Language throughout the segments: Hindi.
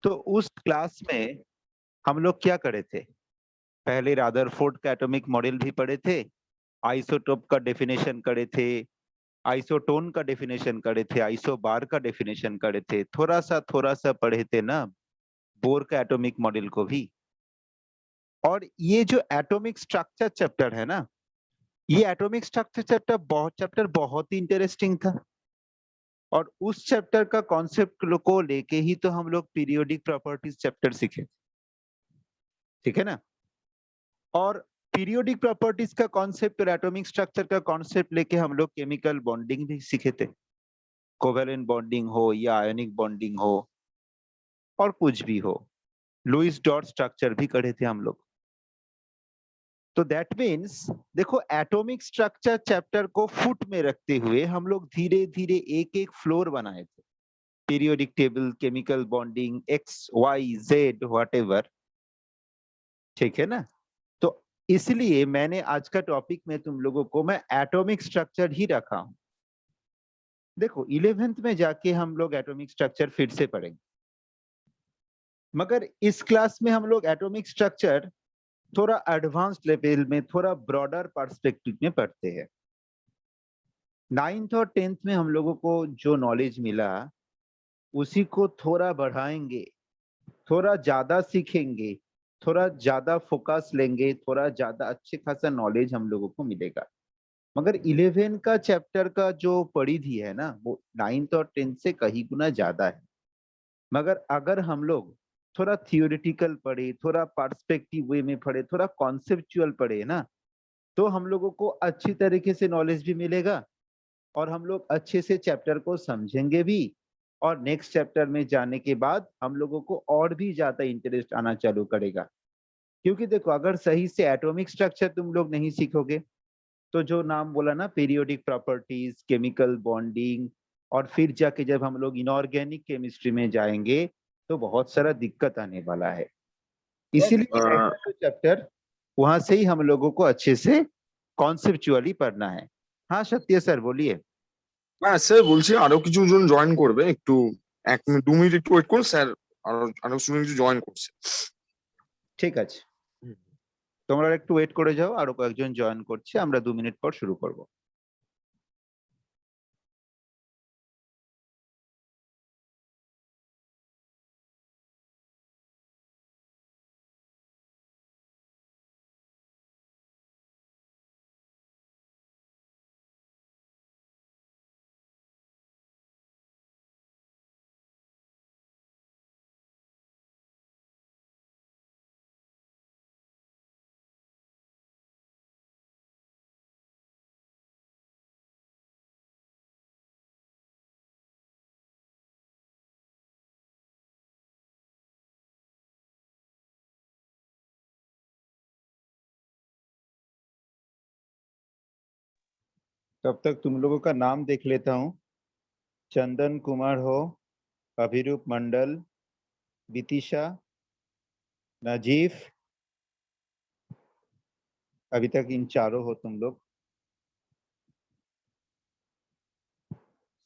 तो उस क्लास में हम लोग क्या करे थे? पहले रादरफोर्ड का एटॉमिक मॉडल भी पढ़े थे, आइसोटोप का डेफिनेशन करे थे, आइसोटोन का डेफिनेशन करे थे, आइसोबार का डेफिनेशन करे थे, थोड़ा सा पढ़े थे ना बोर का एटॉमिक मॉडल को भी। और ये जो एटॉमिक स्ट्रक्चर चैप्टर है ना, ये एटॉमिक स्ट्रक्चर चैप्टर बहुत ही इंटरेस्टिंग था। और उस चैप्टर का कॉन्सेप्ट को लेके ही तो हम लोग पीरियोडिक प्रॉपर्टीज चैप्टर सीखे, ठीक है ना। और पीरियोडिक प्रॉपर्टीज का कॉन्सेप्ट और एटॉमिक स्ट्रक्चर का कॉन्सेप्ट लेके हम लोग केमिकल बॉन्डिंग भी सीखे थे, कोवेलेंट बॉन्डिंग हो या आयोनिक बॉन्डिंग हो और कुछ भी हो, लुईस डॉट स्ट्रक्चर भी पढ़े थे हम लोग। तो दैट मीन्स देखो, एटॉमिक स्ट्रक्चर चैप्टर को फुट में रखते हुए हम लोग धीरे धीरे एक एक फ्लोर बनाए थे, periodic table, chemical bonding, x y z whatever, ठीक है ना। तो इसलिए मैंने आज का टॉपिक में तुम लोगों को मैं एटॉमिक स्ट्रक्चर ही रखा हूं। देखो 11th में जाके हम लोग एटॉमिक स्ट्रक्चर फिर से पढ़ेंगे, मगर इस क्लास में हम लोग एटॉमिक स्ट्रक्चर थोड़ा एडवांस लेवल में, थोड़ा ब्रॉडर पर्सपेक्टिव में पढ़ते हैं। 9th और 10th में हम लोगों को जो नॉलेज मिला उसी को थोड़ा बढ़ाएंगे, थोड़ा ज्यादा सीखेंगे, थोड़ा ज्यादा फोकस लेंगे, थोड़ा ज्यादा अच्छे खासा नॉलेज हम लोगों को मिलेगा। मगर 11 का चैप्टर का जो परिधि है ना, वो 9th और 10th से कहीं गुना ज्यादा है। मगर अगर हम लोग थोड़ा थियोरिटिकल पढ़े, थोड़ा पर्सपेक्टिव वे में पढ़े, थोड़ा कॉन्सेप्चुअल पढ़े ना, तो हम लोगों को अच्छी तरीके से नॉलेज भी मिलेगा और हम लोग अच्छे से चैप्टर को समझेंगे भी। और नेक्स्ट चैप्टर में जाने के बाद हम लोगों को और भी ज्यादा इंटरेस्ट आना चालू करेगा। क्योंकि देखो, अगर सही से एटॉमिक स्ट्रक्चर तुम लोग नहीं सीखोगे तो जो नाम बोला ना, पीरियोडिक प्रॉपर्टीज, केमिकल बॉन्डिंग, और फिर जाके जब हम लोग इनऑर्गेनिक केमिस्ट्री में जाएंगे तो बहुत सारा दिक्कत आने वाला है। इसीलिए पहला जो चैप्टर, वहां से ही हम लोगों को अच्छे से कॉन्सेप्चुअली पढ़ना है। हाँ सत्य सर बोलिए। হ্যাঁ স্যার, বলছি আরো কিছু জন জয়েন করবে, একটু 1 মিনিট 2 মিনিট একটু ওয়েট করুন স্যার। আরো আরো স্টুডেন্ট কিছু জয়েন করছে। ঠিক আছে, তোমরা একটু ওয়েট করে যাও, আরো কয়েকজন জয়েন করছে, আমরা 2 মিনিট পর শুরু করব। तब तक तुम लोगों का नाम देख लेता हूँ। चंदन कुमार हो, अभिरूप मंडल, वितिशा, नजीफ, अभी तक इन चारों हो तुम लोग।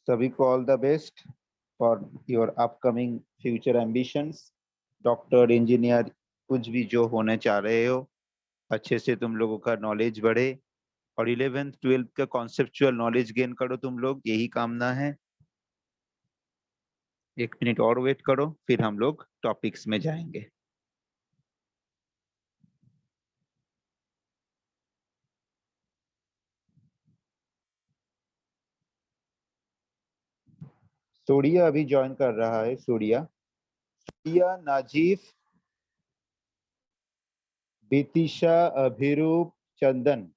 सभी को all the best for your upcoming future ambitions. Doctor, engineer, कुछ भी जो होने चाह रहे हो, अच्छे से तुम लोगों का नॉलेज बढ़े और 11th 12th का कॉन्सेप्चुअल नॉलेज गेन करो तुम लोग, यही कामना है। 1 मिनट और वेट करो, फिर हम लोग टॉपिक्स में जाएंगे। सूर्या अभी ज्वाइन कर रहा है। सूर्या, सूर्या, नाजीफ, बीतिशा, अभिरूप, चंदन,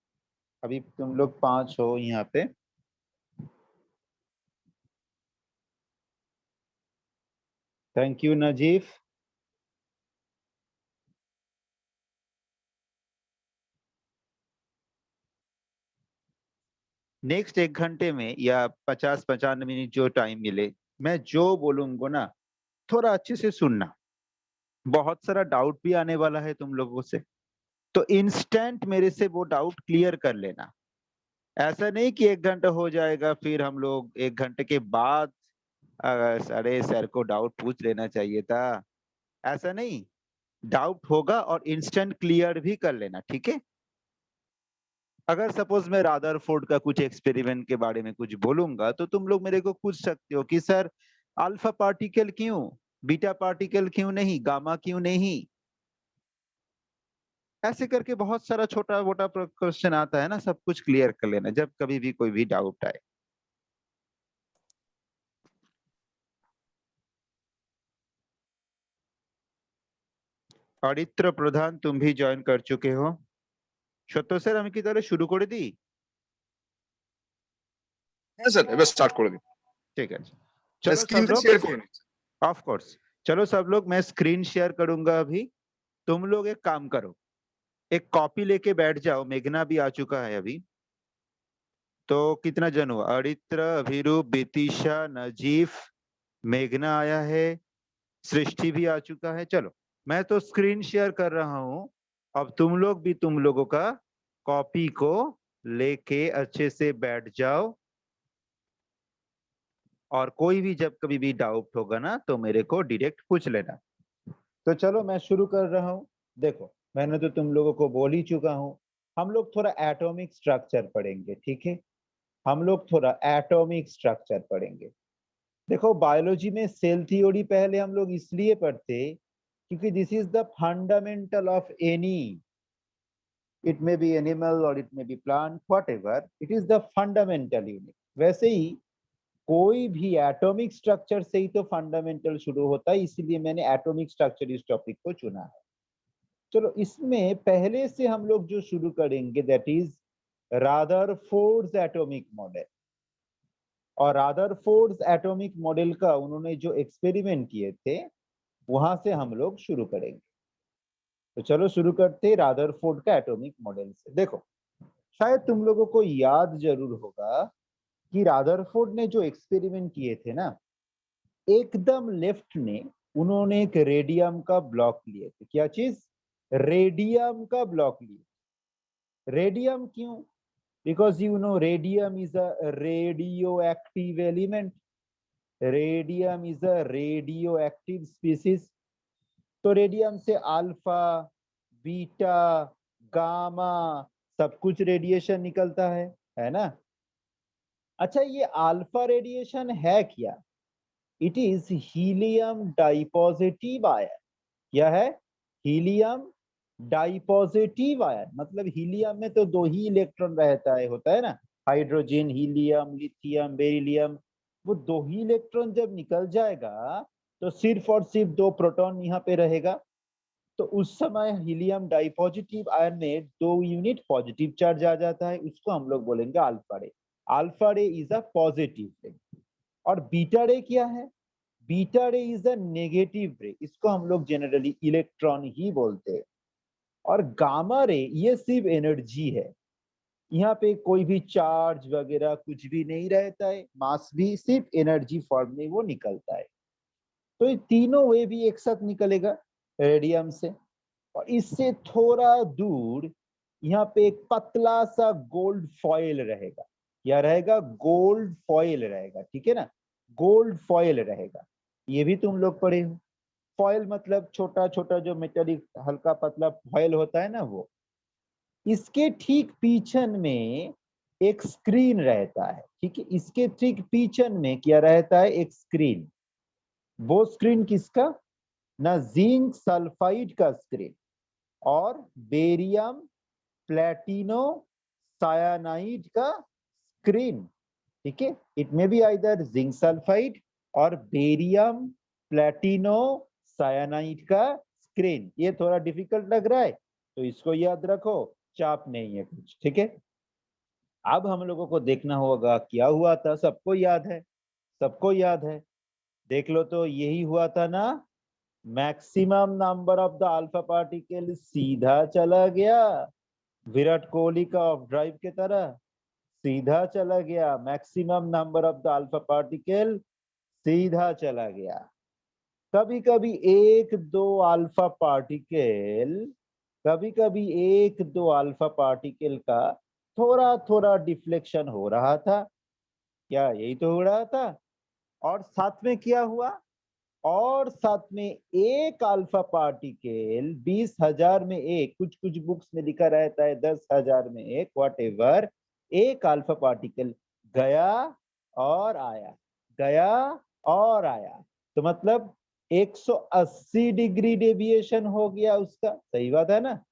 अभी तुम लोग 5 हो यहाँ पे। Thank you नजीफ। नेक्स्ट 1 घंटे में या 50-55 मिनट जो टाइम मिले, मैं जो बोलूंगा ना थोड़ा अच्छे से सुनना। बहुत सारा डाउट भी आने वाला है तुम लोगों से, तो इंस्टेंट मेरे से वो डाउट क्लियर कर लेना। ऐसा नहीं कि 1 घंटा हो जाएगा फिर हम लोग 1 घंटे के बाद अरे सर को डाउट पूछ लेना चाहिए था, ऐसा नहीं, डाउट होगा और इंस्टेंट क्लियर भी कर लेना, ठीक है? अगर सपोज मैं रादरफोर्ड का कुछ एक्सपेरिमेंट के बारे में कुछ बोलूंगा तो तुम लोग मेरे को पूछ सकते हो कि सर अल्फा पार्टिकल क्यों, बीटा पार्टिकल क्यों नहीं, गामा क्यों नहीं? ऐसे करके बहुत सारा छोटा मोटा क्वेश्चन आता है ना, सब कुछ क्लियर कर लेना जब कभी भी कोई भी डाउट आए। অরিত্র প্রধান तुम भी ज्वाइन कर चुके हो। সত্য স্যার আমি কি তাহলে শুরু করে দিই? হ্যাঁ স্যার, এবার স্টার্ট করে দিন। ঠিক আছে, चलो सब স্ক্রিনটা लोग, শেয়ার করে নিন। ऑफ कोर्स, चलो सब लोग, मैं स्क्रीन शेयर करूंगा अभी। तुम लोग एक काम करो, एक कॉपी लेके बैठ जाओ। मेघना भी आ चुका है अभी। तो कितना जन हुआ? अरित्र, अभिरूप, बितिशा, नजीफ, मेघना आया है, सृष्टि भी आ चुका है। चलो मैं तो स्क्रीन शेयर कर रहा हूं। अब तुम लोग भी तुम लोगों का कॉपी को लेके अच्छे से बैठ जाओ, और कोई भी जब कभी भी डाउट होगा ना तो मेरे को डायरेक्ट पूछ लेना। तो चलो मैं शुरू कर रहा हूँ। देखो मैंने तो तुम लोगों को बोल ही चुका हूँ, हम लोग थोड़ा एटॉमिक स्ट्रक्चर पढ़ेंगे, ठीक है? हम लोग थोड़ा एटॉमिक स्ट्रक्चर पढ़ेंगे। देखो बायोलॉजी में सेल थ्योरी पहले हम लोग इसलिए पढ़ते क्योंकि this is the fundamental of any, it may be animal और it may be plant, whatever, it is the fundamental unit. वैसे ही कोई भी एटॉमिक स्ट्रक्चर से ही तो फंडामेंटल शुरू होता है, इसीलिए मैंने एटॉमिक स्ट्रक्चर इस टॉपिक को चुना है। चलो इसमें पहले से हम लोग जो शुरू करेंगे दैट इज रादरफोर्ड्स एटॉमिक मॉडल। और रादरफोर्ड्स एटॉमिक मॉडल का उन्होंने जो एक्सपेरिमेंट किए थे वहां से हम लोग शुरू करेंगे। तो चलो शुरू करते हैं रादरफोर्ड का एटॉमिक मॉडल से। देखो शायद तुम लोगों को याद जरूर होगा कि रादरफोर्ड ने जो एक्सपेरिमेंट किए थे ना, एकदम लेफ्ट में उन्होंने एक रेडियम का ब्लॉक लिए थे। क्या चीज? रेडियम का ब्लॉक लिए। रेडियम क्यों? Because you know radium is a radio active element. Radium is a radio active species. तो रेडियम से अल्फा, बीटा, गामा सब कुछ रेडिएशन निकलता है ना? अच्छा ये अल्फा रेडिएशन है क्या? It is helium dipositive ion. क्या है? Helium dipositive ion. मतलब हीलियम में तो दो ही इलेक्ट्रॉन रहता है, होता है ना, हाइड्रोजन, हीलियम, लिथियम, बेरिलियम। वो दो ही इलेक्ट्रॉन जब निकल जाएगा तो सिर्फ और सिर्फ दो प्रोटॉन यहाँ पे रहेगा। तो उस समय हीलियम डाइपॉजिटिव आयन में दो यूनिट पॉजिटिव चार्ज आ जाता है, उसको हम लोग बोलेंगे अल्फा रे। अल्फा रे इज अ पॉजिटिव रे। और बीटा रे क्या है? बीटा रे इज अ नेगेटिव रे, इसको हम लोग जनरली इलेक्ट्रॉन ही बोलते हैं। और गामा रे ये सिर्फ एनर्जी है, यहाँ पे कोई भी चार्ज वगैरह कुछ भी नहीं रहता है, मास भी सिर्फ एनर्जी फॉर्म में वो निकलता है। तो ये तीनों वे भी एक साथ निकलेगा रेडियम से। और इससे थोड़ा दूर यहाँ पे एक पतला सा गोल्ड फॉयल रहेगा। क्या रहेगा? गोल्ड फॉयल रहेगा, ठीक है ना? गोल्ड फॉयल रहेगा। ये भी तुम लोग पढ़े हो। फॉयल मतलब छोटा छोटा जो मेटेलिक हल्का पतला फॉयल होता है ना, वो। इसके ठीक पीछन में एक स्क्रीन रहता है, ठीक है? इसके ठीक पीछन में क्या रहता है? एक स्क्रीन। वो स्क्रीन किसका? ना जिंक सल्फाइड का स्क्रीन और बेरियम प्लेटिनो सायानाइड का स्क्रीन, ठीक है? It may be either zinc sulphide और बेरियम प्लेटिनो सायानाइड का स्क्रीन। ये थोड़ा डिफिकल्ट लग रहा है तो इसको याद रखो, चाप नहीं है कुछ, ठीक है? अब हम लोगों को देखना होगा क्या हुआ था। सबको याद है? सबको याद है? देख लो तो यही हुआ था ना, maximum number of the alpha particle सीधा चला गया, विराट कोहली का ऑफ ड्राइव के तरह सीधा चला गया। Maximum number of the alpha particle सीधा चला गया। कभी कभी एक दो अल्फा पार्टिकल, कभी कभी एक दो अल्फा पार्टिकल का थोड़ा थोड़ा डिफ्लेक्शन हो रहा था। क्या यही तो हो रहा था? और साथ में क्या हुआ? और साथ में एक अल्फा पार्टिकल 20,000 में एक, कुछ कुछ बुक्स में लिखा रहता है 10,000 में एक, वॉट एवर, एक अल्फा पार्टिकल गया और आया, गया और आया, तो मतलब 180 डिग्री डेविएशन हो गया उसका, सही बात है ना,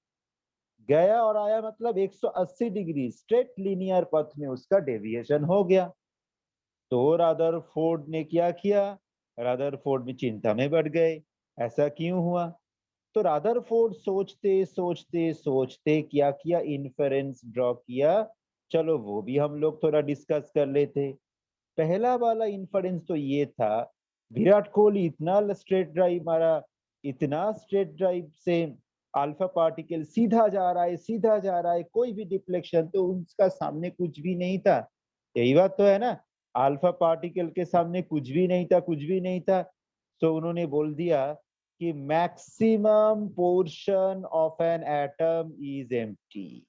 गया और आया मतलब 180 डिग्री स्ट्रेट लीनियर पथ में उसका डेविएशन हो गया। तो रादरफोर्ड ने क्या किया, रादरफोर्ड भी चिंता में बढ़ गए, ऐसा क्यों हुआ। तो रादरफोर्ड सोचते सोचते सोचते क्या किया, इन्फेरेंस ड्रॉ किया। चलो वो भी हम लोग थोड़ा डिस्कस कर लेते। पहला वाला इन्फेरेंस तो ये था, विराट कोहली इतना स्ट्रेट ड्राइव मारा, इतना स्ट्रेट ड्राइव से अल्फा पार्टिकल सीधा जा रहा है, सीधा जा रहा है, कोई भी डिफ्लेक्शन, तो उसका सामने कुछ भी नहीं था, यही बात तो है ना, अल्फा पार्टिकल के सामने कुछ भी नहीं था, कुछ भी नहीं था। तो उन्होंने बोल दिया कि maximum portion of an atom is empty,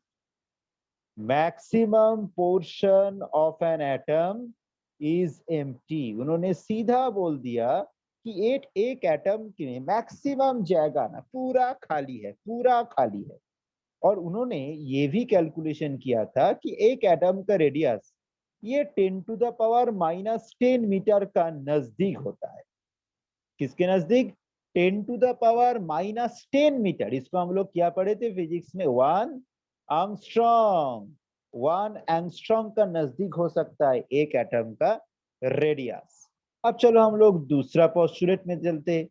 maximum portion of an atom is empty. उन्होंने सीधा बोल दिया कि एक एक एटम में मैक्सिमम जगह ना पूरा खाली है, पूरा खाली है। और उन्होंने ये भी कैलकुलेशन किया था कि एक एटम का रेडियस ये 10⁻⁻10 मीटर का नजदीक होता है, किसके नजदीक, 10⁻⁻10 मीटर। इसको हम लोग क्या पढ़े थे फिजिक्स में, 1 एंगस्ट्रॉम, 1 एंगस्ट्रॉम का नजदीक हो सकता है एक एटम का रेडियस। अब चलो हम लोग दूसरा पोस्टुलेट में चलते।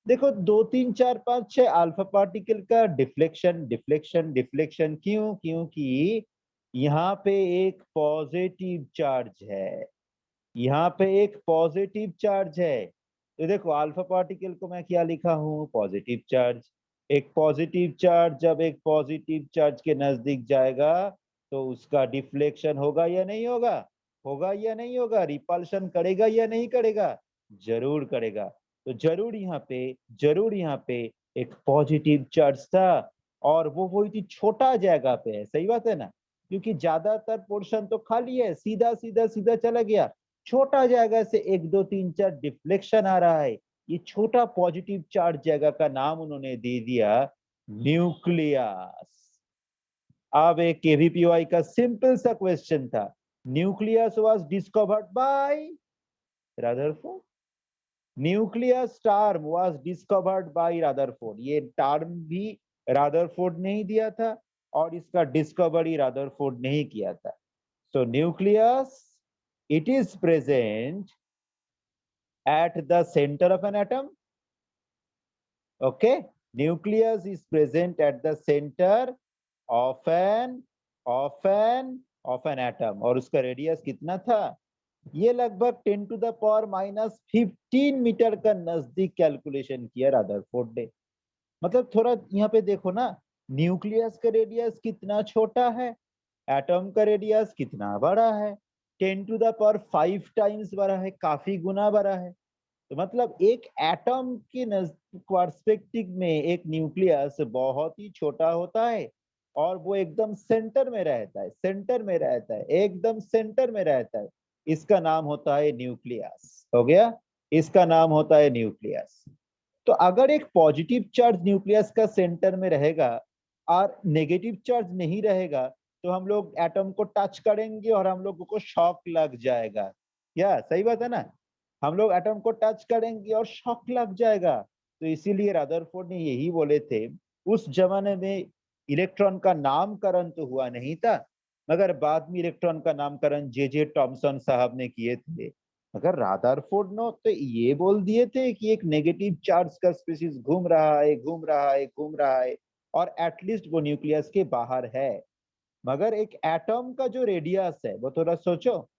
देखो 2 3 4 5 6 अल्फा पार्टिकल का डिफ्लेक्शन डिफ्लेक्शन डिफ्लेक्शन, क्यों, क्योंकि यहाँ पे एक पॉजिटिव चार्ज है, यहाँ पे एक पॉजिटिव चार्ज है। तो देखो अल्फा पार्टिकल को मैं क्या लिखा हूँ, पॉजिटिव चार्ज। एक पॉजिटिव चार्ज जब एक पॉजिटिव चार्ज के नजदीक जाएगा तो उसका डिफ्लेक्शन होगा या नहीं होगा, होगा या नहीं होगा, रिपल्शन करेगा या नहीं करेगा, जरूर करेगा। तो जरूर यहाँ पे एक पॉजिटिव चार्ज था, और वो बहुत ही छोटा जगह पे है, सही बात है ना, क्योंकि ज्यादातर पोर्शन तो खाली है, सीधा सीधा सीधा चला गया, छोटा जगह से 1 2 3 4 डिफ्लेक्शन आ रहा है। ये छोटा पॉजिटिव चार्ज जगह का नाम उन्होंने दे दिया न्यूक्लियस। अब एक केवीपीवाई का सिंपल सा क्वेश्चन था, nucleus was discovered by Rutherford, nucleus term was discovered by Rutherford, ये टर्म भी रदरफोर्ड ने ही दिया था और इसका डिस्कवरी रदरफोर्ड ने ही किया था। सो nucleus, it is present at the center of an atom, okay, nucleus is present at the center of an atom, और उसका रेडियस कितना था, ये लगभग 10⁻⁻15 मीटर का नजदीक कैलकुलेशन किया रदरफोर्ड ने। मतलब थोड़ा यहाँ पे देखो ना, न्यूक्लियस का रेडियस कितना छोटा है, एटम का रेडियस कितना बड़ा है, 10⁻5 टाइम्स बड़ा है, काफी गुना बड़ा है। तो मतलब एक एटम के पर्सपेक्टिव में एक न्यूक्लियस बहुत ही छोटा होता है, और वो एकदम सेंटर में रहता है, सेंटर में रहता है, एकदम सेंटर में रहता है, इसका नाम होता है न्यूक्लियस, हो गया, इसका नाम होता है न्यूक्लियस। तो अगर एक पॉजिटिव चार्ज न्यूक्लियस का सेंटर में रहेगा और नेगेटिव चार्ज नहीं रहेगा, तो हम लोग एटम को टच करेंगे और हम लोगों को शॉक लग जाएगा, या सही बात है ना, हम लोग एटम को टच करेंगे और शॉक लग जाएगा। तो इसीलिए रदरफोर्ड ने यही बोले थे, उस जमाने में इलेक्ट्रॉन का नामकरण तो हुआ नहीं था, मगर बाद में इलेक्ट्रॉन का नामकरण जे टॉमसन साहब ने किए थे। मगर रदरफोर्ड ने तो ये बोल दिए थे कि एक नेगेटिव चार्ज का स्पीशीज घूम रहा है, घूम रहा है, घूम रहा है, और एटलीस्ट वो न्यूक्लियस के बाहर है। मगर एक एटम का जो रेडियस है वो थोड़ा सोचो,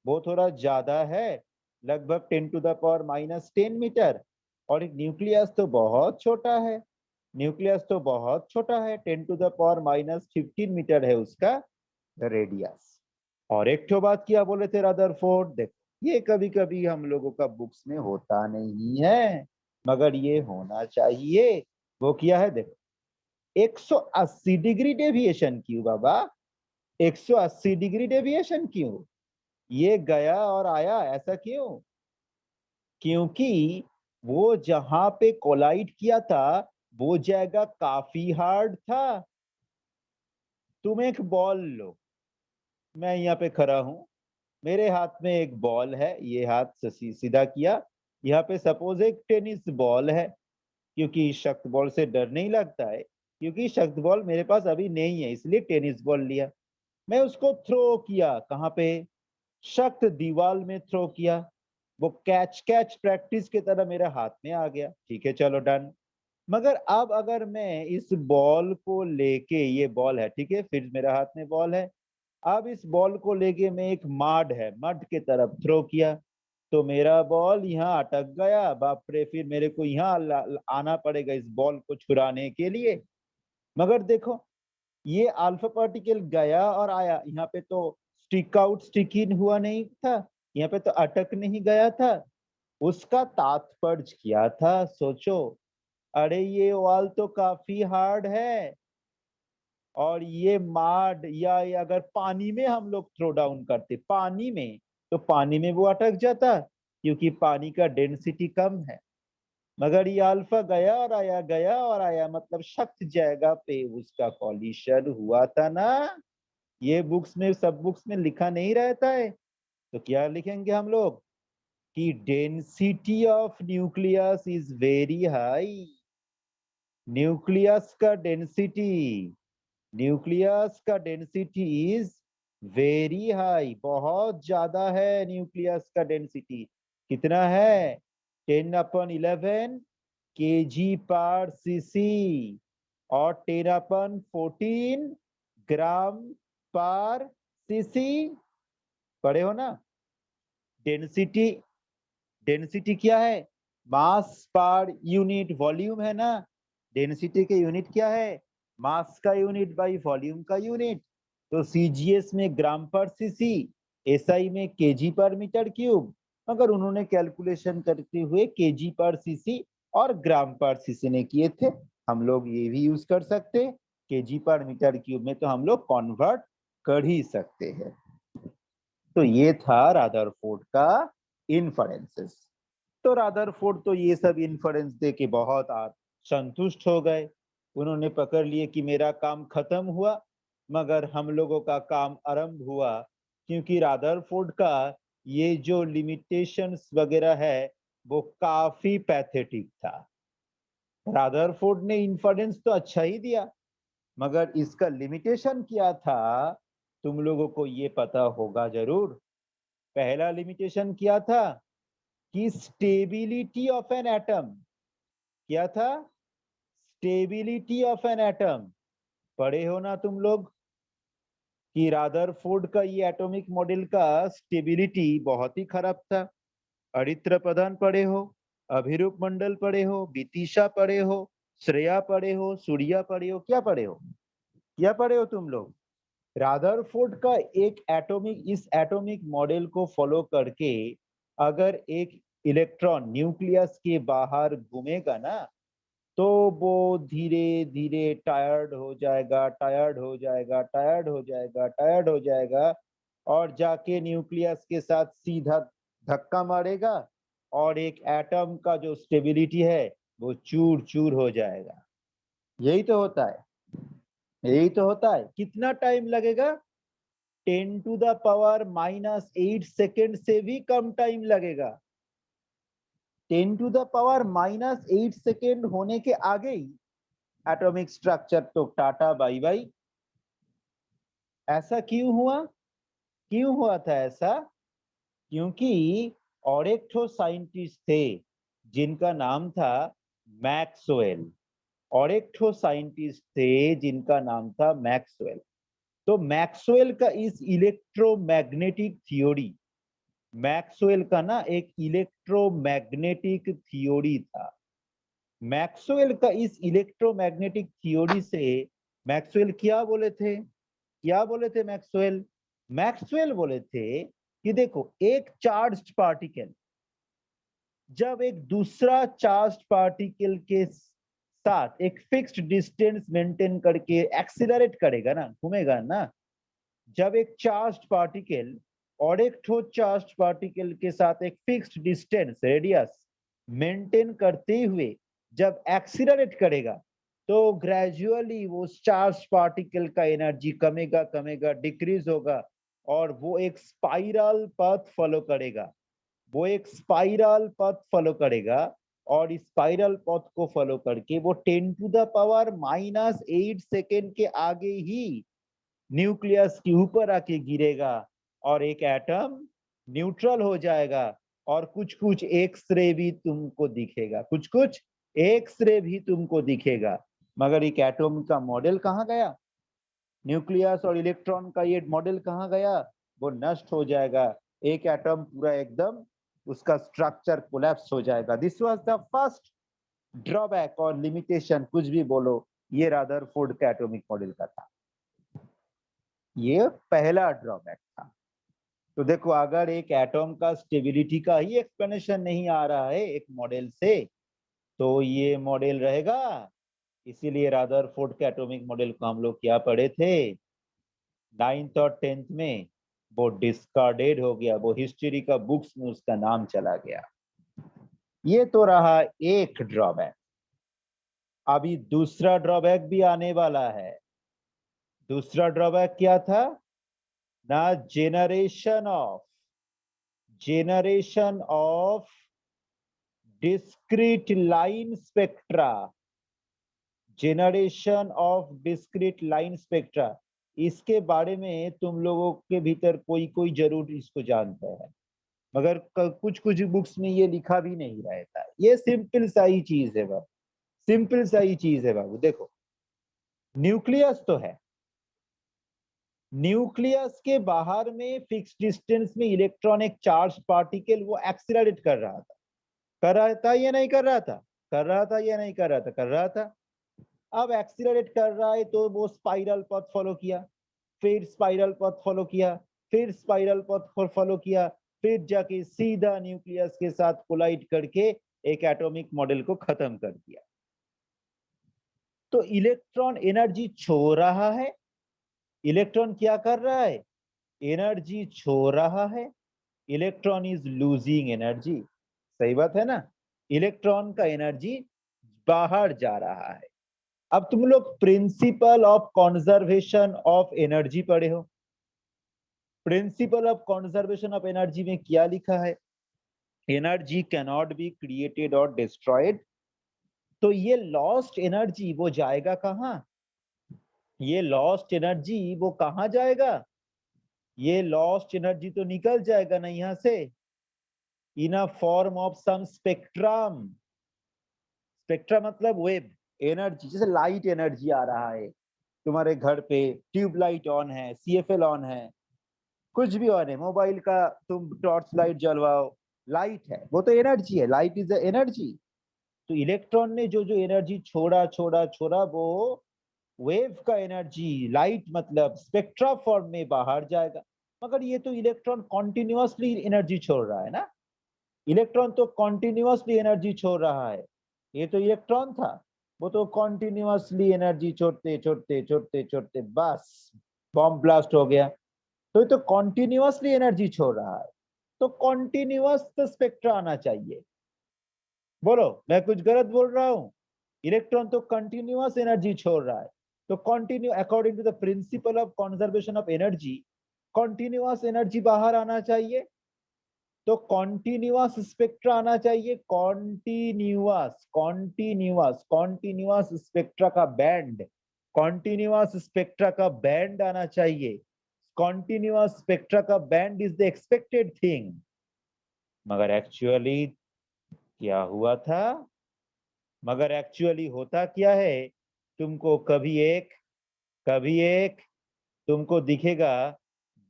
वो थोड़ा ज्यादा है, लगभग 10⁻⁻10 मीटर, और एक न्यूक्लियस तो बहुत छोटा है, न्यूक्लियस तो बहुत छोटा है, 10⁻⁻15 मीटर है उसका रेडियस। और एक तो बात क्या बोले थे रदरफोर्ड, देखो ये कभी कभी हम लोगों का बुक्स में होता नहीं है, मगर ये होना चाहिए। वो किया है, देखो 180 डिग्री डेविएशन क्यों बाबा, 180 डिग्री डेविएशन क्यों, ये गया और आया ऐसा क्यों, क्योंकि वो जहां पे कोलाइड किया था वो जगह काफी हार्ड था। तुम एक बॉल लो, मैं यहाँ पे खड़ा हूं, मेरे हाथ में एक बॉल है, ये हाथ सीधा किया, यहाँ पे सपोज एक टेनिस बॉल है, क्योंकि शख्त बॉल से डर नहीं लगता है, क्योंकि शख्त बॉल मेरे पास अभी नहीं है, इसलिए टेनिस बॉल लिया। मैं उसको थ्रो किया, कहाँ पे? शख्त दीवार में थ्रो किया, वो कैच कैच प्रैक्टिस की तरह मेरे हाथ में आ गया, ठीक है चलो डन। मगर अब अगर मैं इस बॉल को लेके, ये बॉल है ठीक है, फिर मेरे हाथ में बॉल है, अब इस बॉल को लेके मैं एक मड की तरफ थ्रो किया, तो मेरा बॉल यहाँ अटक गया, बाप रे, फिर मेरे को यहाँ आना पड़ेगा इस बॉल को छुड़ाने के लिए। मगर देखो, ये अल्फा पार्टिकल गया और आया, यहाँ पे तो स्टिक आउट स्टिक इन हुआ नहीं था, यहाँ पे तो अटक नहीं गया था, उसका तात्पर्य क्या था सोचो। अरे ये वॉल तो काफी हार्ड है, और ये माड या ये अगर पानी में हम लोग थ्रो डाउन करते पानी में, तो पानी में वो अटक जाता, क्योंकि पानी का डेंसिटी कम है। मगर ये अल्फा गया और आया, गया और आया, मतलब सख्त जगह पे उसका कॉलिशन हुआ था ना। ये बुक्स में, सब बुक्स में लिखा नहीं रहता है, तो क्या लिखेंगे हम लोग कि density of nucleus is very high. Nucleus का डेंसिटी, न्यूक्लियस का डेंसिटी इज वेरी हाई, बहुत ज्यादा है न्यूक्लियस का डेंसिटी। कितना है? 10/11 kg/cc और 10/14 ग्राम/cc। पढ़े हो ना? डेंसिटी, डेंसिटी क्या है? मास पर यूनिट वॉल्यूम है ना। डेंसिटी के यूनिट क्या है? मास का यूनिट बाई वॉल्यूम का यूनिट। तो सीजीएस में ग्राम पर सीसी, एसआई में केजी पर मीटर क्यूब, मगर उन्होंने कैलकुलेशन करते हुए केजी पर सीसी और ग्राम पर सीसी ने किए थे। हम लोग ये भी यूज कर सकते, केजी पर मीटर क्यूब में तो हम लोग कन्वर्ट कर ही सकते हैं। तो ये था रादरफोर्ड का इन्फरेंसेस। तो रादरफोर्ड तो ये सब इन्फरेंस दे के बहुत संतुष्ट हो गए, उन्होंने पकड़ लिए कि मेरा काम खत्म हुआ। मगर हम लोगों का काम आरंभ हुआ, क्योंकि रादरफोर्ड का ये जो लिमिटेशंस वगैरह है वो काफी पैथेटिक था। रादरफोर्ड ने इन्फरेंस तो अच्छा ही दिया, मगर इसका लिमिटेशन क्या था तुम लोगों को ये पता होगा जरूर। पहला लिमिटेशन क्या था कि स्टेबिलिटी ऑफ एन एटम, क्या था? Stability of an atom. पढ़े हो ना तुम लोग कि रादरफोर्ड का ये एटॉमिक मॉडल का स्टेबिलिटी बहुत ही खराब था। अरित्र प्रधान पढ़े हो, अभिरूप मंडल पढ़े हो, विदिशा पढ़े हो, श्रेया पढ़े हो, सूर्या पढ़े हो, क्या पढ़े हो? क्या पढ़े हो तुम लोग? रादरफोर्ड का एक एटॉमिक, इस एटॉमिक मॉडल को फॉलो करके अगर एक इलेक्ट्रॉन न्यूक्लियस के बाहर घूमेगा ना, तो वो धीरे धीरे टायर्ड हो जाएगा, टायर्ड हो जाएगा, टायर्ड हो जाएगा, टायर्ड हो जाएगा, और जाके न्यूक्लियस के साथ सीधा धक्का मारेगा, और एक एटम का जो स्टेबिलिटी है वो चूर चूर हो जाएगा। यही तो होता है, यही तो होता है। कितना टाइम लगेगा? 10⁻⁻8 सेकेंड से भी कम टाइम लगेगा। 10⁻⁻8 सेकेंड होने के आगे ही एटॉमिक स्ट्रक्चर तो टाटा बाई बाई। ऐसा क्यों हुआ? क्यों हुआ था ऐसा? क्योंकि और एक ठो साइंटिस्ट थे जिनका नाम था मैक्सवेल, और एक ठो साइंटिस्ट थे जिनका नाम था मैक्सवेल। तो मैक्सवेल का इस इलेक्ट्रोमैग्नेटिक थ्योरी, मैक्सवेल का ना एक इलेक्ट्रोमैग्नेटिक थ्योरी था। मैक्सवेल का इस इलेक्ट्रोमैग्नेटिक थ्योरी से मैक्सवेल क्या बोले थे? क्या बोले थे मैक्सवेल? मैक्सवेल बोले थे कि देखो, एक चार्ज्ड पार्टिकल जब एक दूसरा चार्ज्ड पार्टिकल के साथ एक फिक्स्ड डिस्टेंस मेंटेन करके एक्सीलरेट करेगा ना, घूमेगा ना, जब एक चार्ज्ड पार्टिकल और एक ठो चार्ज्ड पार्टिकल के साथ एक फिक्स्ड डिस्टेंस रेडियस मेंटेन करते हुए जब एक्सीलरेट करेगा तो ग्रेजुअली वो चार्ज पार्टिकल का एनर्जी कमेगा कमेगा डिक्रीज होगा और वो एक स्पाइरल पाथ फॉलो करेगा, वो एक स्पाइरल पाथ फॉलो करेगा और इस स्पाइरल पाथ को फॉलो करके वो 10⁻⁻8 सेकेंड के आगे ही न्यूक्लियस के ऊपर आके गिरेगा और एक एटम न्यूट्रल हो जाएगा और कुछ कुछ एक्स-रे भी तुमको दिखेगा, कुछ कुछ एक्स-रे भी तुमको दिखेगा। मगर एक एटम का मॉडल कहाँ गया? न्यूक्लियस और इलेक्ट्रॉन का ये मॉडल कहाँ गया? वो नष्ट हो जाएगा। एक एटम पूरा एकदम उसका स्ट्रक्चर कोलैप्स हो जाएगा। This was the first drawback और लिमिटेशन, कुछ भी बोलो, ये रदरफोर्ड का एटॉमिक मॉडल का था। ये पहला ड्रॉबैक था। तो देखो, अगर एक एटॉम का स्टेबिलिटी का ही एक्सप्लेनेशन नहीं आ रहा है एक मॉडल से, तो ये मॉडल रहेगा। इसीलिए रदरफोर्ड के एटॉमिक मॉडल को हम लोग क्या पढ़े थे 9th और 10th में, वो डिस्कार्डेड हो गया, वो हिस्ट्री का बुक्स में उसका नाम चला गया। ये तो रहा एक ड्रॉबैक। अभी दूसरा ड्रॉबैक भी आने वाला है। दूसरा ड्रॉबैक क्या था ना? generation of discrete line spectra, generation of discrete line spectra। इसके बारे में तुम लोगों के भीतर कोई कोई जरूर इसको जानता है, मगर कुछ कुछ बुक्स में ये लिखा भी नहीं रहता। ये सिंपल सा ही चीज है बाबू, सिंपल सा ही चीज है बाबू। देखो, न्यूक्लियस तो है, न्यूक्लियस के बाहर में फिक्स डिस्टेंस में इलेक्ट्रॉन एक चार्ज पार्टिकल वो एक्सीलरेट कर रहा था, कर रहा था या नहीं कर रहा था? कर रहा था या नहीं कर रहा था? कर रहा था। अब एक्सीलरेट कर रहा है तो वो स्पाइरल पथ फॉलो किया, फिर स्पाइरल पथ फॉलो किया, फिर स्पाइरल पथ फॉलो किया, फिर जाके सीधा न्यूक्लियस के साथ कोलाइड करके एक एटॉमिक मॉडल को खत्म कर दिया। तो इलेक्ट्रॉन एनर्जी छोड़ रहा है। इलेक्ट्रॉन क्या कर रहा है? एनर्जी छोड़ रहा है। Electron is losing energy. सही बात है ना? इलेक्ट्रॉन का एनर्जी बाहर जा रहा है। अब तुम लोग principal of conservation of energy पढ़े हो। Principal of conservation of energy में क्या लिखा है? एनर्जी कैनॉट बी क्रिएटेड और डिस्ट्रॉयड। तो ये लॉस्ट एनर्जी वो जाएगा कहाँ? ये लॉस्ट एनर्जी वो कहाँ जाएगा? ये लॉस्ट एनर्जी तो निकल जाएगा ना यहाँ से, in a form of some spectrum. Spectrum मतलब वेव एनर्जी। जैसे लाइट एनर्जी आ रहा है तुम्हारे घर पे, ट्यूबलाइट ऑन है, सीएफएल ऑन है, कुछ भी ऑन है, मोबाइल का तुम टॉर्च लाइट जलवाओ, लाइट है, वो तो एनर्जी है। Light is energy. तो इलेक्ट्रॉन ने जो जो एनर्जी छोड़ा छोड़ा छोड़ा वो वेव का एनर्जी, लाइट मतलब स्पेक्ट्रा फॉर्म में बाहर जाएगा। मगर ये तो इलेक्ट्रॉन कॉन्टिन्यूअसली एनर्जी छोड़ रहा है ना। इलेक्ट्रॉन तो कॉन्टिन्यूअसली एनर्जी छोड़ रहा है। ये तो इलेक्ट्रॉन था, वो तो कॉन्टिन्यूअसली एनर्जी छोड़ते छोड़ते छोड़ते छोड़ते बस बॉम्ब ब्लास्ट हो गया। तो ये तो कॉन्टिन्यूअसली एनर्जी छोड़ रहा है। तो कॉन्टिन्यूअस तो स्पेक्ट्रा आना चाहिए। बोलो, मैं कुछ गलत बोल रहा हूँ? इलेक्ट्रॉन तो कंटिन्यूअस एनर्जी छोड़ रहा है। तो continue according to the principle of conservation of energy, continuous energy बाहर आना चाहिए। तो कॉन्टिन्यूअस स्पेक्ट्रा आना चाहिए। कॉन्टिन्यूअस कॉन्टिन्यूअस कॉन्टिन्यूअस स्पेक्ट्रा का बैंड, कॉन्टिन्यूअस स्पेक्ट्रा का बैंड आना चाहिए। कॉन्टिन्यूअस स्पेक्ट्रा का band is the expected thing. मगर एक्चुअली क्या हुआ था? मगर एक्चुअली होता क्या है? तुमको कभी एक तुमको दिखेगा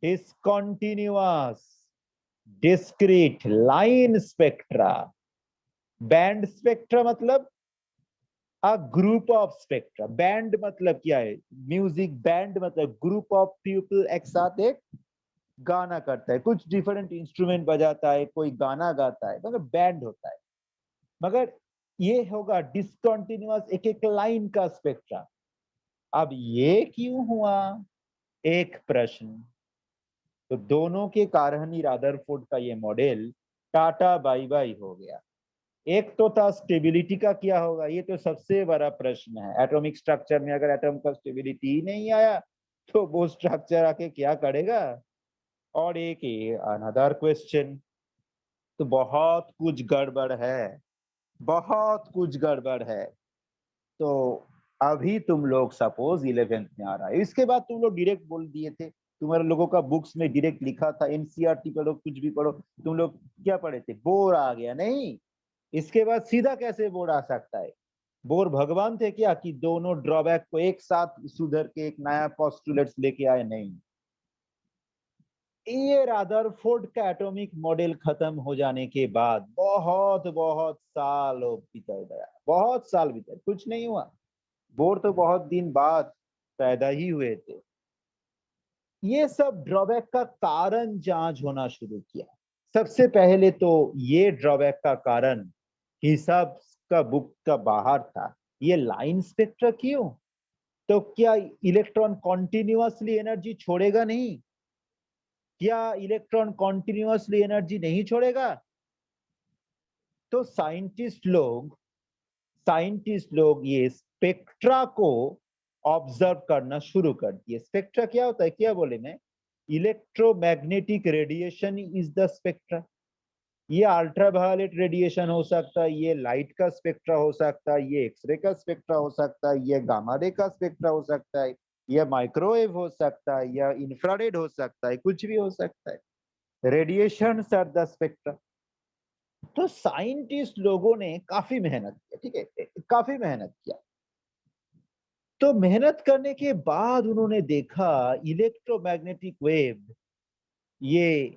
discontinuous discrete line spectra. Band spectra मतलब a group of spectra. Band मतलब क्या है? म्यूजिक बैंड मतलब ग्रुप ऑफ पीपल एक साथ एक गाना करता है, कुछ डिफरेंट इंस्ट्रूमेंट बजाता है, कोई गाना गाता है, मतलब बैंड होता है। मगर ये होगा डिसकंटिन्यूअस एक एक लाइन का स्पेक्ट्रा। अब ये क्यों हुआ? एक प्रश्न। तो दोनों के कारण ही रदरफोर्ड का ये मॉडल टाटा बाय बाय हो गया। एक तो था स्टेबिलिटी का क्या होगा, ये तो सबसे बड़ा प्रश्न है। एटॉमिक स्ट्रक्चर में अगर एटम का स्टेबिलिटी ही नहीं आया तो वो स्ट्रक्चर आके क्या करेगा। और एक अनदर क्वेश्चन, तो बहुत कुछ गड़बड़ है, बहुत कुछ गड़बड़ है। तो अभी तुम लोग सपोज 11th में आ रहा है, इसके बाद तुम लोग डायरेक्ट बोल दिए थे, तुम्हारे लोगों का बुक्स में डायरेक्ट लिखा था, एनसीईआरटी पढ़ो कुछ भी पढ़ो, तुम लोग क्या पढ़े थे, बोर आ गया नहीं। इसके बाद सीधा कैसे बोर आ सकता है। बोर भगवान थे क्या कि दोनों ड्रॉबैक को एक साथ सुधर के एक नया पोस्टुलेट्स लेके आए, नहीं। ये रदरफोर्ड का एटॉमिक मॉडल खत्म हो जाने के बाद बहुत बहुत साल बीत गया, बहुत साल बीते, कुछ नहीं हुआ। बोर तो बहुत दिन बाद पैदा ही हुए थे। ये सब ड्रॉबैक का कारण जांच होना शुरू किया। सबसे पहले तो ये ड्रॉबैक का कारण हिसाब का बुक का बाहर था, ये लाइन स्पेक्ट्रा क्यों। तो क्या इलेक्ट्रॉन कॉन्टिन्यूअसली एनर्जी छोड़ेगा नहीं, क्या इलेक्ट्रॉन कॉन्टिन्यूअसली एनर्जी नहीं छोड़ेगा। तो साइंटिस्ट लोग ये स्पेक्ट्रा को ऑब्जर्व करना शुरू कर दिए। स्पेक्ट्रा क्या होता है, क्या बोले मैं, electromagnetic radiation is the spectra. ये अल्ट्रावायलेट रेडिएशन हो सकता है, ये लाइट का स्पेक्ट्रा हो सकता है, ये एक्सरे का स्पेक्ट्रा हो सकता है, ये गामा रे का स्पेक्ट्रा हो सकता है, यह माइक्रोवेव हो सकता है, या इंफ्रारेड हो सकता है, कुछ भी हो सकता है। Radiation are the spectra. तो साइंटिस्ट लोगों ने काफी मेहनत किया, ठीक है, काफी मेहनत किया। तो मेहनत करने के बाद उन्होंने देखा इलेक्ट्रोमैग्नेटिक वेव ये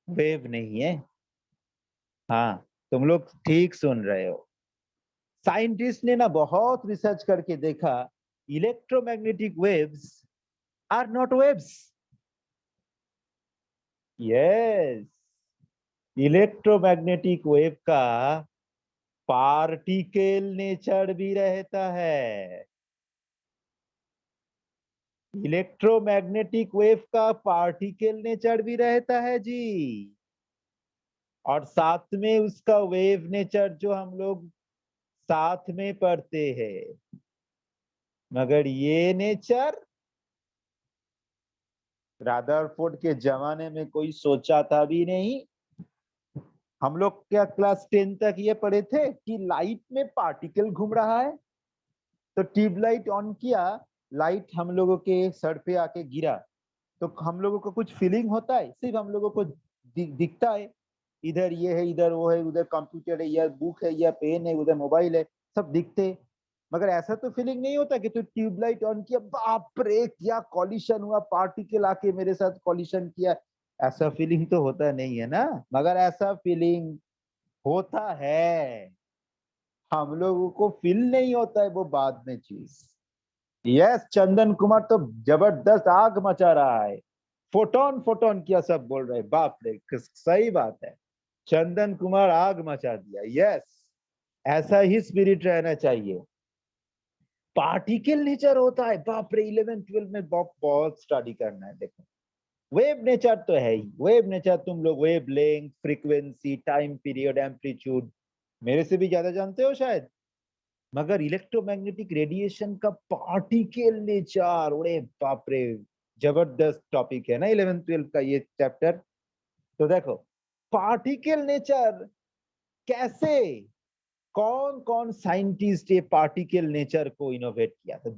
वेव नहीं है। हाँ, तुम लोग ठीक सुन रहे हो। साइंटिस्ट ने ना बहुत रिसर्च करके देखा, electromagnetic waves are not waves. Yes, electromagnetic wave का पार्टिकल नेचर भी रहता है। इलेक्ट्रोमैग्नेटिक वेव का पार्टिकल नेचर भी रहता है जी। और साथ में उसका वेव नेचर जो हम लोग साथ में पढ़ते हैं। मगर ये नेचर रदरफोर्ड के जमाने में कोई सोचा था भी नहीं। हम लोग क्या क्लास 10 तक ये पढ़े थे कि लाइट में पार्टिकल घूम रहा है। तो ट्यूबलाइट ऑन किया, लाइट हम लोगों के सर पे आके गिरा, तो हम लोगों को कुछ फीलिंग होता है, सिर्फ हम लोगों को दिखता है, इधर ये है, इधर वो है, उधर कंप्यूटर है, या बुक है, या पेन है, उधर मोबाइल है, सब दिखते। मगर ऐसा तो फीलिंग नहीं होता कि तू ट्यूबलाइट ऑन किया, बाप रे क्या कॉलिशन हुआ, पार्टिकल आके मेरे साथ कॉलिशन किया, ऐसा फीलिंग तो होता नहीं है ना। मगर ऐसा फीलिंग होता है, हम लोगों को फील नहीं होता है, वो बाद में चीज। यस, चंदन कुमार तो जबरदस्त आग मचा रहा है, फोटोन फोटोन किया सब बोल रहे, बाप रे सही बात है, चंदन कुमार आग मचा दिया। यस, ऐसा ही स्पिरिट रहना चाहिए। पार्टिकल नेचर होता है, बाप रे 11 12 में बहुत स्टडी करना है। देखो वेव नेचर तो है ही, वेव नेचर तुम लोग wave length, frequency, time period, amplitude मेरे से भी ज्यादा जानते हो शायद। मगर इलेक्ट्रोमैग्नेटिक रेडिएशन का पार्टिकल नेचर, अरे बाप रे जबरदस्त टॉपिक है ना 11 12 का ये चैप्टर। तो देखो पार्टिकल नेचर कैसे, कौन कौन साइंटिस्ट ये पार्टिकल नेचर को इनोवेट किया था।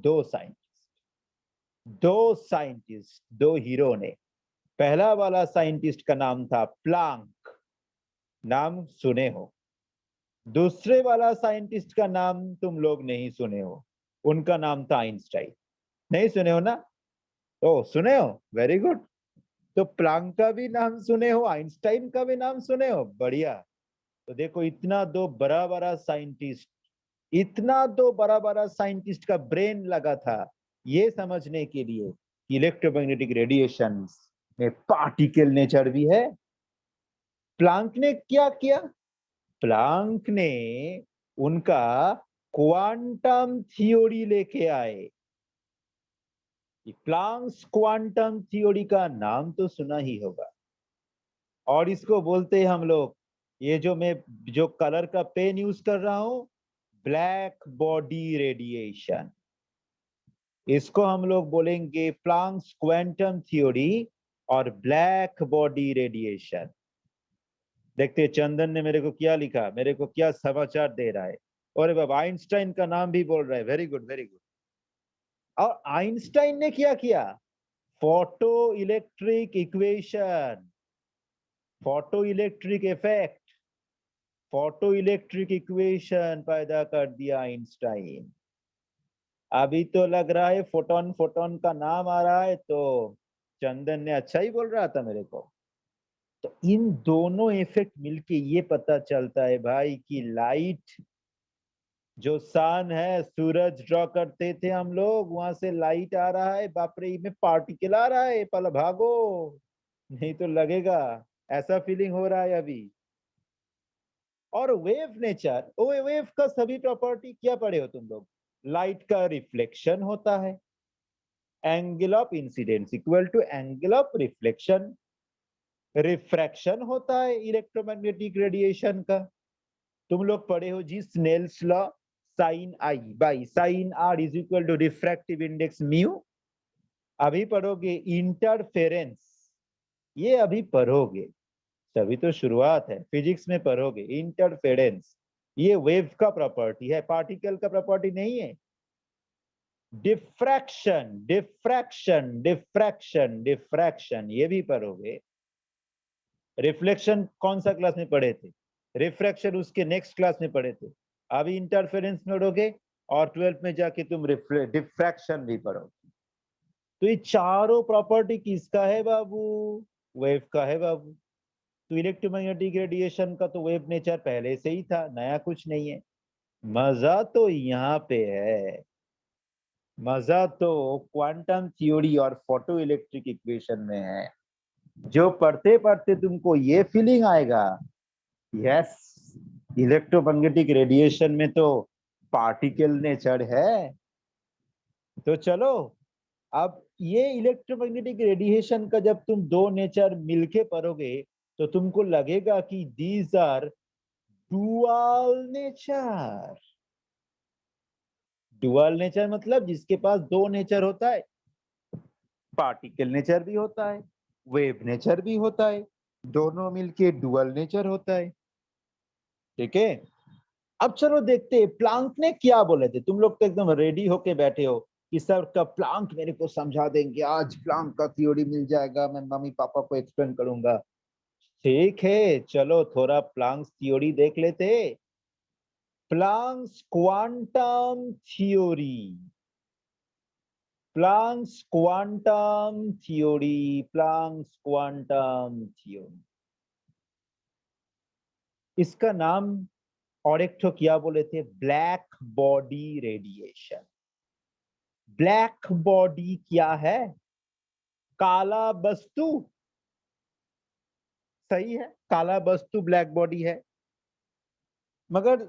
दो हीरो ने। पहला वाला साइंटिस्ट का नाम था प्लांक, नाम सुने हो। दूसरे वाला साइंटिस्ट का नाम तुम लोग नहीं सुने हो, उनका नाम था आइंस्टाइन। नहीं सुने हो ना, ओ सुने हो, वेरी गुड। तो प्लांक का भी नाम सुने हो, आइंस्टाइन का भी नाम सुने हो, बढ़िया। तो देखो इतना दो बड़ा बड़ा साइंटिस्ट, इतना दो बड़ा बड़ा साइंटिस्ट का ब्रेन लगा था ये समझने के लिए कि इलेक्ट्रोमैग्नेटिक रेडिएशन में पार्टिकल नेचर भी है। प्लांक ने क्या किया, प्लांक ने उनका क्वांटम थ्योरी लेके आए। प्लांक्स क्वांटम थ्योरी का नाम तो सुना ही होगा, और इसको बोलते हैं हम लोग ये जो मैं जो कलर का पेन यूज कर रहा हूं, ब्लैक बॉडी रेडिएशन, इसको हम लोग बोलेंगे प्लांक्स क्वांटम थ्योरी और ब्लैक बॉडी रेडिएशन। देखते चंदन ने मेरे को क्या लिखा, मेरे को क्या समाचार दे रहा है। और बाबा आइंस्टाइन का नाम भी बोल रहा है, वेरी गुड वेरी गुड। और आइंस्टाइन ने क्या किया, photo electric equation, photo electric effect, photo electric equation पैदा कर दिया आइंस्टाइन। अभी तो लग रहा है फोटोन फोटोन का नाम आ रहा है, तो चंदन ने अच्छा ही बोल रहा था मेरे को। तो इन दोनों इफेक्ट मिलके ये पता चलता है भाई कि लाइट जो सन है, सूरज ड्रॉ करते थे हम लोग, वहां से लाइट आ रहा है, बाप रे में पार्टिकल आ रहा है, पल भागो नहीं तो लगेगा, ऐसा फीलिंग हो रहा है अभी। और वेव नेचर, वेव का सभी प्रॉपर्टी क्या पढ़े हो तुम लोग, लाइट का रिफ्लेक्शन होता है, angle of incidence equal to angle of reflection, refraction होता है इलेक्ट्रोमैग्नेटिक रेडिएशन का। तुम लोग पढ़े हो जी Snell's law, sine i by sine r is equal to refractive index mu. अभी पढ़ोगे इंटरफेरेंस, ये अभी पढ़ोगे, तभी तो शुरुआत है, फिजिक्स में पढ़ोगे इंटरफेरेंस, ये वेव का प्रॉपर्टी है, पार्टिकल का प्रॉपर्टी नहीं है। डिफ्रैक्शन डिफ्रैक्शन डिफ्रैक्शन डिफ्रैक्शन ये भी पढ़ोगे। रिफ्लेक्शन कौन सा क्लास में पढ़े थे, रिफ्रैक्शन उसके नेक्स्ट क्लास में पढ़े थे। अभी इंटरफेरेंस पढ़ोगे और 12th में जाके तुम डिफ्रैक्शन भी पढ़ोगे। तो ये चारों प्रॉपर्टी किसका है बाबू, वेव का है बाबू। तो इलेक्ट्रोमैग्नेटिक रेडिएशन का तो वेव नेचर पहले से ही था, नया कुछ नहीं है। मजा तो यहाँ पे है, मजा तो क्वांटम थ्योरी और फोटो इलेक्ट्रिक इक्वेशन में है। जो पढ़ते पढ़ते तुमको ये फीलिंग आएगा, यस इलेक्ट्रोमैग्नेटिक रेडिएशन में तो पार्टिकल नेचर है। तो चलो अब ये इलेक्ट्रोमैग्नेटिक रेडिएशन का जब तुम दो नेचर मिलके पढ़ोगे तो तुमको लगेगा कि these are dual nature. Dual nature मतलब जिसके पास दो नेचर होता है, पार्टिकल नेचर भी होता है, वेव नेचर भी होता है, दोनों मिलके डुअल नेचर होता है। ठीक है, अब चलो देखते हैं प्लांक ने क्या बोले थे। तुम लोग तो एकदम रेडी होके बैठे हो कि सर कब प्लांक मेरे को समझा देंगे, आज प्लांक का थ्योरी मिल जाएगा, मैं मम्मी पापा को एक्सप्लेन करूंगा। ठीक है चलो थोड़ा प्लांक थ्योरी देख लेते। Planck's quantum theory, Planck's quantum theory, Planck's quantum theory, इसका नाम और एक तो क्या बोले थे, black body radiation. Black body क्या है, काला वस्तु, सही है, काला वस्तु ब्लैक बॉडी है। मगर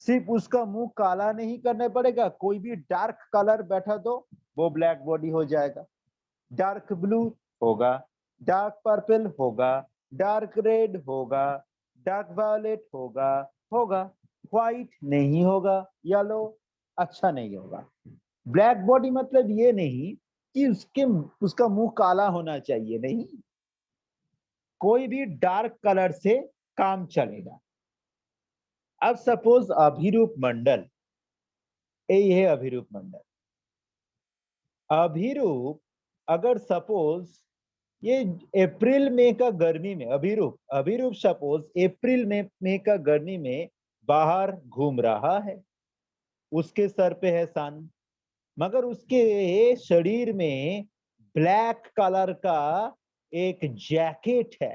सिर्फ उसका मुंह काला नहीं करना पड़ेगा, कोई भी डार्क कलर बैठा दो वो ब्लैक बॉडी हो जाएगा। डार्क ब्लू होगा, डार्क पर्पल होगा, डार्क रेड होगा, डार्क वायलेट होगा, होगा व्हाइट नहीं होगा, येलो अच्छा नहीं होगा। ब्लैक बॉडी मतलब ये नहीं कि उसका मुंह काला होना चाहिए, नहीं, कोई भी डार्क कलर से काम चलेगा। अब सपोज अभिरूप मंडल, यही है अभिरूप मंडल। अभिरूप अगर सपोज ये अप्रैल मई का गर्मी में, अभिरूप अभिरूप सपोज अप्रैल मई का गर्मी में बाहर घूम रहा है, उसके सर पे है सन, मगर उसके शरीर में ब्लैक कलर का एक जैकेट है।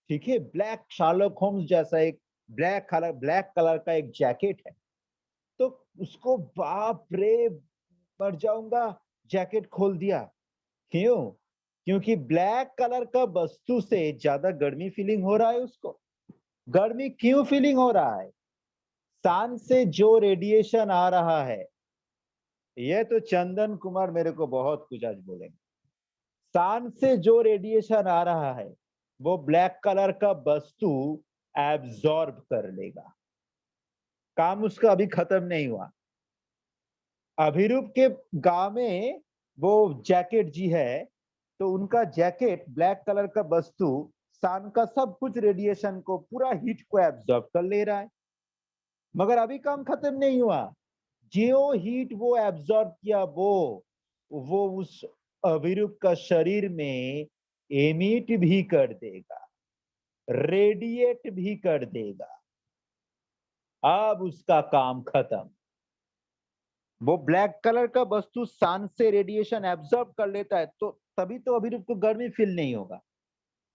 ठीक है, ब्लैक शार्लक होम्स जैसा एक ब्लैक कलर का एक जैकेट है। तो उसको बाप रे मर जाऊंगा, जैकेट खोल दिया, क्यों, क्योंकि ब्लैक कलर का वस्तु से ज्यादा गर्मी फीलिंग हो रहा है उसको। गर्मी क्यों फीलिंग हो रहा है, सन से जो रेडिएशन आ रहा है, ये तो चंदन कुमार मेरे को बहुत कुछ आज बोलेंगे। सन से जो रेडिएशन आ रहा है वो ब्लैक कलर का वस्तु एब्जॉर्ब कर लेगा। काम उसका अभी खत्म नहीं हुआ। अभिरूप के गांव में वो जैकेट जी है, तो उनका जैकेट ब्लैक कलर का वस्तु सन का सब कुछ रेडिएशन को, पूरा हीट को एब्जॉर्ब कर ले रहा है। मगर अभी काम खत्म नहीं हुआ। जो हीट वो एब्जॉर्ब किया वो उस अभिरूप का शरीर में एमिट भी कर देगा, रेडिएट भी कर देगा। अब उसका काम खत्म। वो ब्लैक कलर का वस्तु सन से रेडिएशन एब्जॉर्ब कर लेता है, तो तभी तो अभिरूप को गर्मी फील नहीं होगा।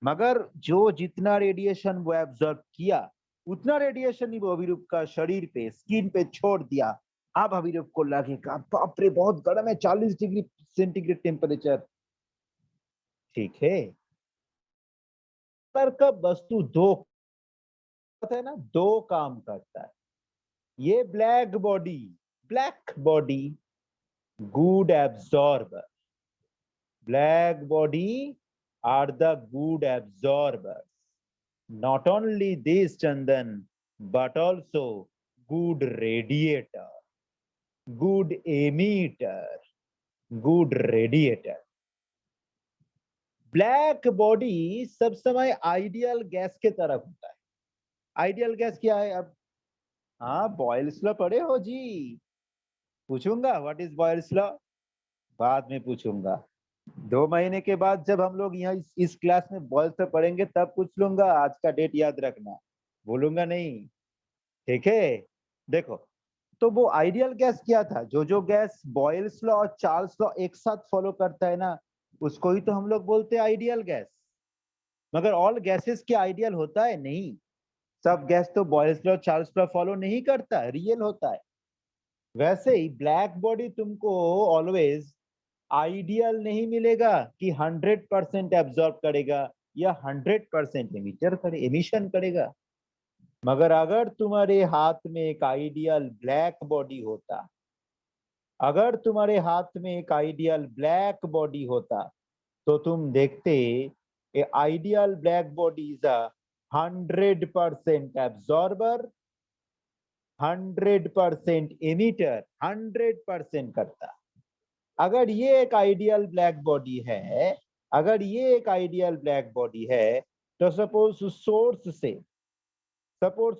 मगर जो जितना रेडिएशन वो एब्जॉर्ब किया, उतना रेडिएशन ही वो अभिरूप का शरीर पे, स्किन पे छोड़ दिया। अब अभिरूप को लगेगा बाप रे बहुत गर्म है, 40 डिग्री सेंटीग्रेड टेम्परेचर। ठीक है, कलर का वस्तु दो है ना, दो काम करता है। ये black body good absorber, black body are the good absorbers. Not only this, Chandan, but also good radiator, good emitter, good radiator. Black body सब समय आइडियल गैस के तरफ होता है। आइडियल गैस क्या है? अब हाँ, बॉयल्स लॉ पढ़े हो जी? पूछूंगा व्हाट इज बॉयल्स लॉ, बाद में पूछूंगा। 2 महीने के बाद जब हम लोग यहाँ इस क्लास में बॉयल्स लॉ पढ़ेंगे तब पूछ लूंगा। आज का डेट याद रखना, बोलूंगा नहीं। ठीक है, देखो तो वो आइडियल गैस क्या था? जो गैस बॉयल्स लॉ और चार्ल्स लॉ एक साथ फॉलो करता है ना, उसको ही तो हम लोग बोलते हैं आइडियल गैस। मगर ऑल गैसेस क्या आइडियल होता है? नहीं, सब गैस तो Boyle's law Charles law follow नहीं करता, रियल होता है। वैसे ही ब्लैक बॉडी तुमको ऑलवेज आइडियल नहीं मिलेगा कि 100% एब्जॉर्ब करेगा या 100% एमिशन करेगा। मगर अगर तुम्हारे हाथ में एक आइडियल ब्लैक बॉडी होता, अगर तुम्हारे हाथ में एक आइडियल ब्लैक बॉडी होता, तो तुम देखते a ideal black body is a 100% absorber, 100% emitter, 100% करता। अगर ये एक आइडियल ब्लैक बॉडी है, अगर ये एक आइडियल ब्लैक बॉडी है, तो सपोज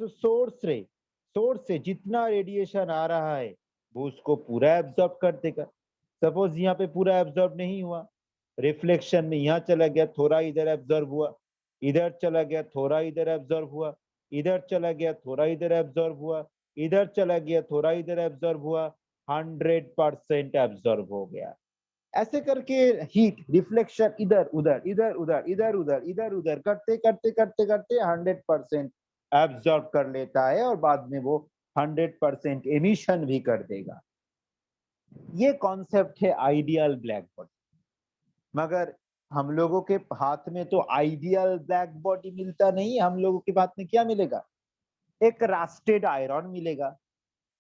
सोर्स से जितना रेडिएशन आ रहा है वो उसको पूरा एब्जॉर्ब कर देगा। सपोज यहाँ पे पूरा एब्जॉर्ब नहीं हुआ, रिफ्लेक्शन में यहाँ चला गया, थोड़ा इधर एब्जॉर्ब हुआ, इधर चला गया, थोड़ा इधर एब्जॉर्ब हुआ, इधर चला गया, थोड़ा इधर एब्जॉर्ब हुआ, इधर चला गया, थोड़ा इधर एब्जॉर्ब हुआ, 100% एब्जॉर्ब हो गया। ऐसे करके हीट रिफ्लेक्शन इधर उधर इधर उधर इधर उधर इधर उधर करते करते करते करते 100% एब्जॉर्ब कर लेता है और बाद में वो 100% एमिशन भी कर देगा। ये कॉन्सेप्ट है आइडियल ब्लैक बॉडी। मगर हम लोगों के हाथ में तो आइडियल ब्लैक बॉडी मिलता नहीं। हम लोगों के हाथ में क्या मिलेगा? एक रास्टेड आयरन मिलेगा।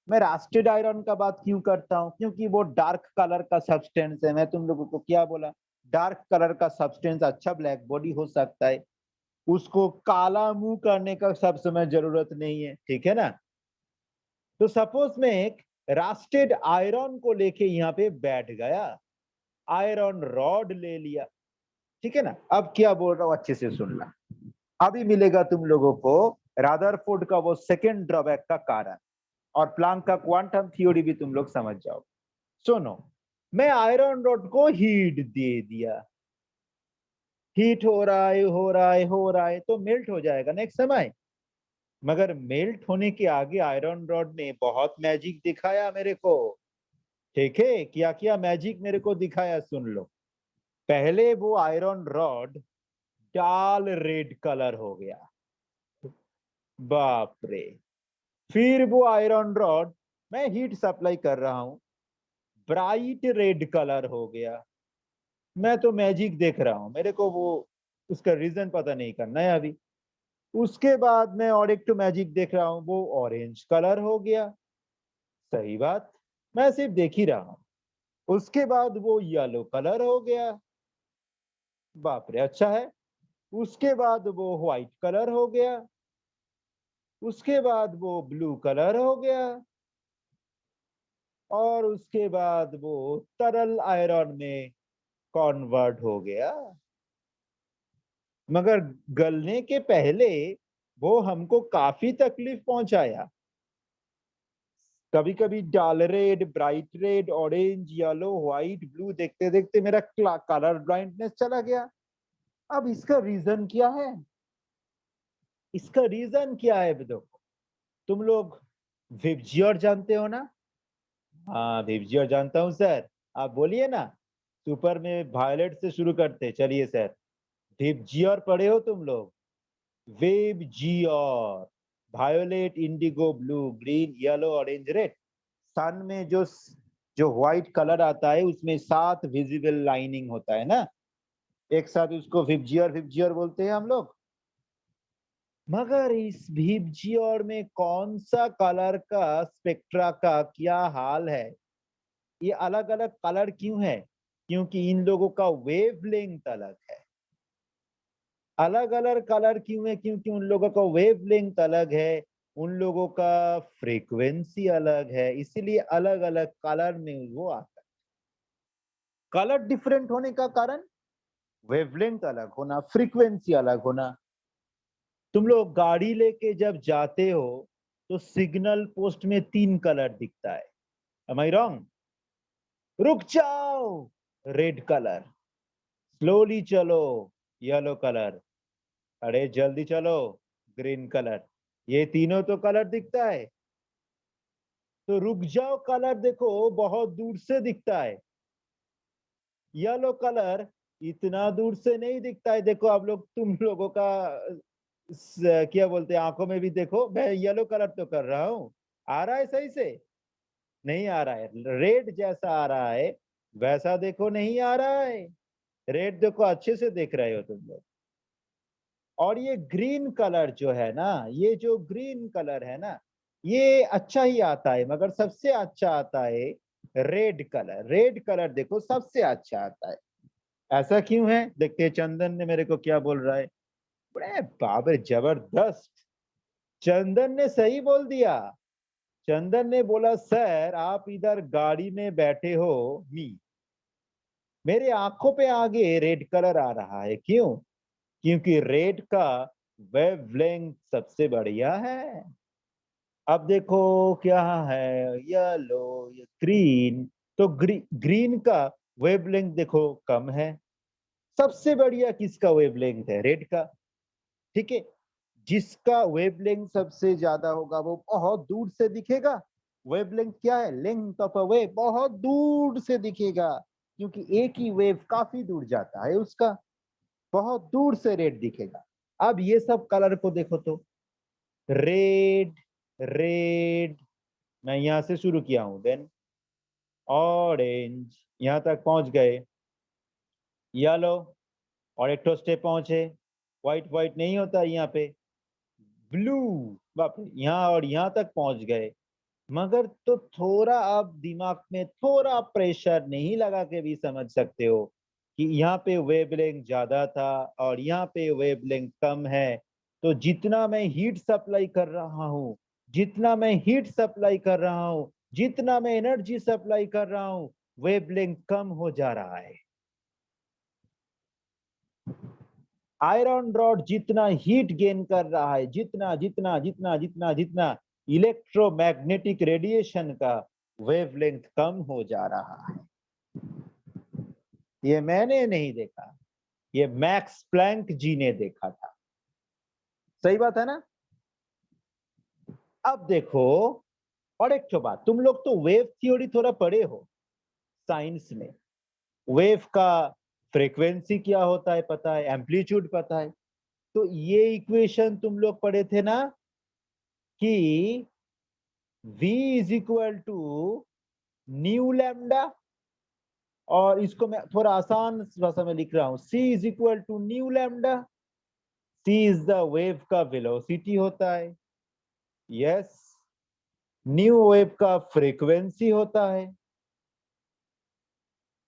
मैं रास्टेड आयरन का बात क्यों करता हूँ? क्योंकि वो डार्क कलर का सब्सटेंस है। मैं तुम लोगों को क्या बोला? डार्क कलर का सब्सटेंस अच्छा ब्लैक बॉडी हो सकता है, उसको काला मुंह करने का सब समय जरूरत नहीं है। ठीक है ना? तो सपोज मैं एक रास्टेड आयरन को लेके यहाँ पे बैठ गया, आयरन रॉड ले लिया। ठीक है ना? अब क्या बोल रहा हूँ अच्छे से सुनना। अभी मिलेगा तुम लोगों को रादरफोर्ड का वो सेकेंड ड्रॉबैक का कारण, और प्लांक का क्वांटम थ्योरी भी तुम लोग समझ जाओ। सुनो, मैं आयरन रॉड को हीट दे दिया, हीट हो रहा है हो रहा है हो रहा है, तो मेल्ट हो जाएगा ना एक समय। मगर मेल्ट होने के आगे आयरन रॉड ने बहुत मैजिक दिखाया मेरे को। ठीक है, क्या क्या मैजिक मेरे को दिखाया सुन लो। पहले वो आयरन रॉड डाल रेड कलर हो गया, बाप रे। फिर वो आयरन रॉड, मैं हीट सप्लाई कर रहा हूं, ब्राइट रेड कलर हो गया। मैं तो मैजिक देख रहा हूं, मेरे को वो उसका रीजन पता नहीं करना है अभी। उसके बाद मैं और एक तो मैजिक देख रहा हूं, वो ऑरेंज कलर हो गया। सही बात, मैं सिर्फ देख ही रहा हूं। उसके बाद वो येलो कलर हो गया, बाप रे अच्छा है। उसके बाद वो व्हाइट कलर हो गया, उसके बाद वो ब्लू कलर हो गया और उसके बाद वो तरल आयरन में कन्वर्ट हो गया, मगर गलने के पहले वो हमको काफी तकलीफ पहुंचाया। कभी कभी डाल red, bright red, orange, yellow, white, blue देखते देखते मेरा कलर ब्लाइंडनेस चला गया। अब इसका रीजन क्या है? इसका रीजन क्या है? देखो, तुम लोग विबजियोर जानते हो ना? हाँ, विबजियोर जानता हूँ सर। आप बोलिए ना। सुपर में वायलेट से शुरू करते, चलिए सर। विबजियोर पढ़े हो तुम लोग? VIBGYOR, violet, indigo, blue, green, yellow, orange, red. Sun में जो व्हाइट कलर आता है उसमें 7 विजिबल लाइनिंग होता है ना, एक साथ उसको विबजियोर विबजियोर बोलते हैं हम लोग। मगर इस विबजियोर में कौन सा कलर का स्पेक्ट्रा का क्या हाल है? ये अलग अलग कलर क्यों है? क्योंकि इन लोगों का वेवलेंथ अलग है। अलग अलग कलर क्यों है? क्योंकि उन लोगों का वेवलेंथ अलग है, उन लोगों का फ्रीक्वेंसी अलग है, इसीलिए अलग अलग कलर में वो आता है। कलर डिफरेंट होने का कारण वेवलेंथ अलग होना, फ्रीक्वेंसी अलग होना। तुम लोग गाड़ी लेके जब जाते हो तो सिग्नल पोस्ट में 3 कलर दिखता है। Am I wrong? रुक जाओ, रेड कलर। स्लोली चलो, येलो कलर। अरे जल्दी चलो, ग्रीन कलर। ये तीनों तो कलर दिखता है। तो रुक जाओ कलर देखो बहुत दूर से दिखता है। येलो कलर इतना दूर से नहीं दिखता है। देखो आप लोग, तुम लोगों का क्या बोलते हैं, आंखों में भी देखो, मैं येलो कलर तो कर रहा हूँ। आ रहा है सही से? नहीं आ रहा है। रेड जैसा आ रहा है वैसा देखो नहीं आ रहा है। रेड देखो अच्छे से देख रहे हो तुम लोग। और ये ग्रीन कलर जो है ना, ये जो ग्रीन कलर है ना, ये अच्छा ही आता है, मगर सबसे अच्छा आता है रेड कलर। रेड कलर देखो सबसे अच्छा आता है। ऐसा क्यों है? देखते हैं चंदन ने मेरे को क्या बोल रहा है। बड़े बाबर, जबरदस्त। चंदन ने सही बोल दिया। चंदन ने बोला सर आप इधर गाड़ी में बैठे हो, मेरे आंखों पे आगे रेड कलर आ रहा है। क्यों? क्योंकि रेड का वेवलेंथ सबसे बढ़िया है। अब देखो क्या है, येलो, ग्रीन। तो ग्रीन का वेवलेंथ देखो कम है। सबसे बढ़िया किसका वेवलेंथ है? रेड का। ठीक है, जिसका वेवलेंथ सबसे ज्यादा होगा वो बहुत दूर से दिखेगा। वेवलेंथ क्या है? लेंथ ऑफ अ वेव, बहुत दूर से दिखेगा, क्योंकि एक ही वेव काफी दूर जाता है उसका। बहुत दूर से रेड दिखेगा। अब ये सब कलर को देखो तो, रेड, रेड, मैं यहां से शुरू किया हूं, देन ऑरेंज, यहां तक पहुंच गए, येलो, और एक तो स्टेप पहुंचे, व्हाइट व्हाइट नहीं होता यहाँ पे, ब्लू, बाप रे, यहाँ और यहाँ तक पहुंच गए। मगर तो थोड़ा आप दिमाग में थोड़ा प्रेशर नहीं लगा के भी समझ सकते हो कि यहाँ पे वेवलेंथ ज्यादा था और यहाँ पे वेवलेंथ कम है। तो जितना मैं हीट सप्लाई कर रहा हूँ, जितना मैं हीट सप्लाई कर रहा हूँ, जितना मैं एनर्जी सप्लाई कर रहा हूँ, वेवलेंथ कम हो जा रहा है। आयरन रॉड जितना हीट गेन कर रहा है, जितना जितना जितना जितना जितना इलेक्ट्रोमैग्नेटिक रेडिएशन का वेवलेंथ कम हो जा रहा है। ये मैंने नहीं देखा, ये मैक्स प्लैंक जी ने देखा था। सही बात है ना? अब देखो, और एक तो बात, तुम लोग तो वेव थ्योरी थोड़ा पढ़े हो साइंस में। वेव का फ्रीक्वेंसी क्या होता है पता है, एम्पलीट्यूड पता है। तो ये इक्वेशन तुम लोग पढ़े थे ना कि v is equal to nu lambda, और इसको मैं थोड़ा आसान भाषा में लिख रहा हूं, c is equal to nu lambda. c is the wave का वेलोसिटी होता है, यस। न्यू वेव का फ्रीक्वेंसी होता है,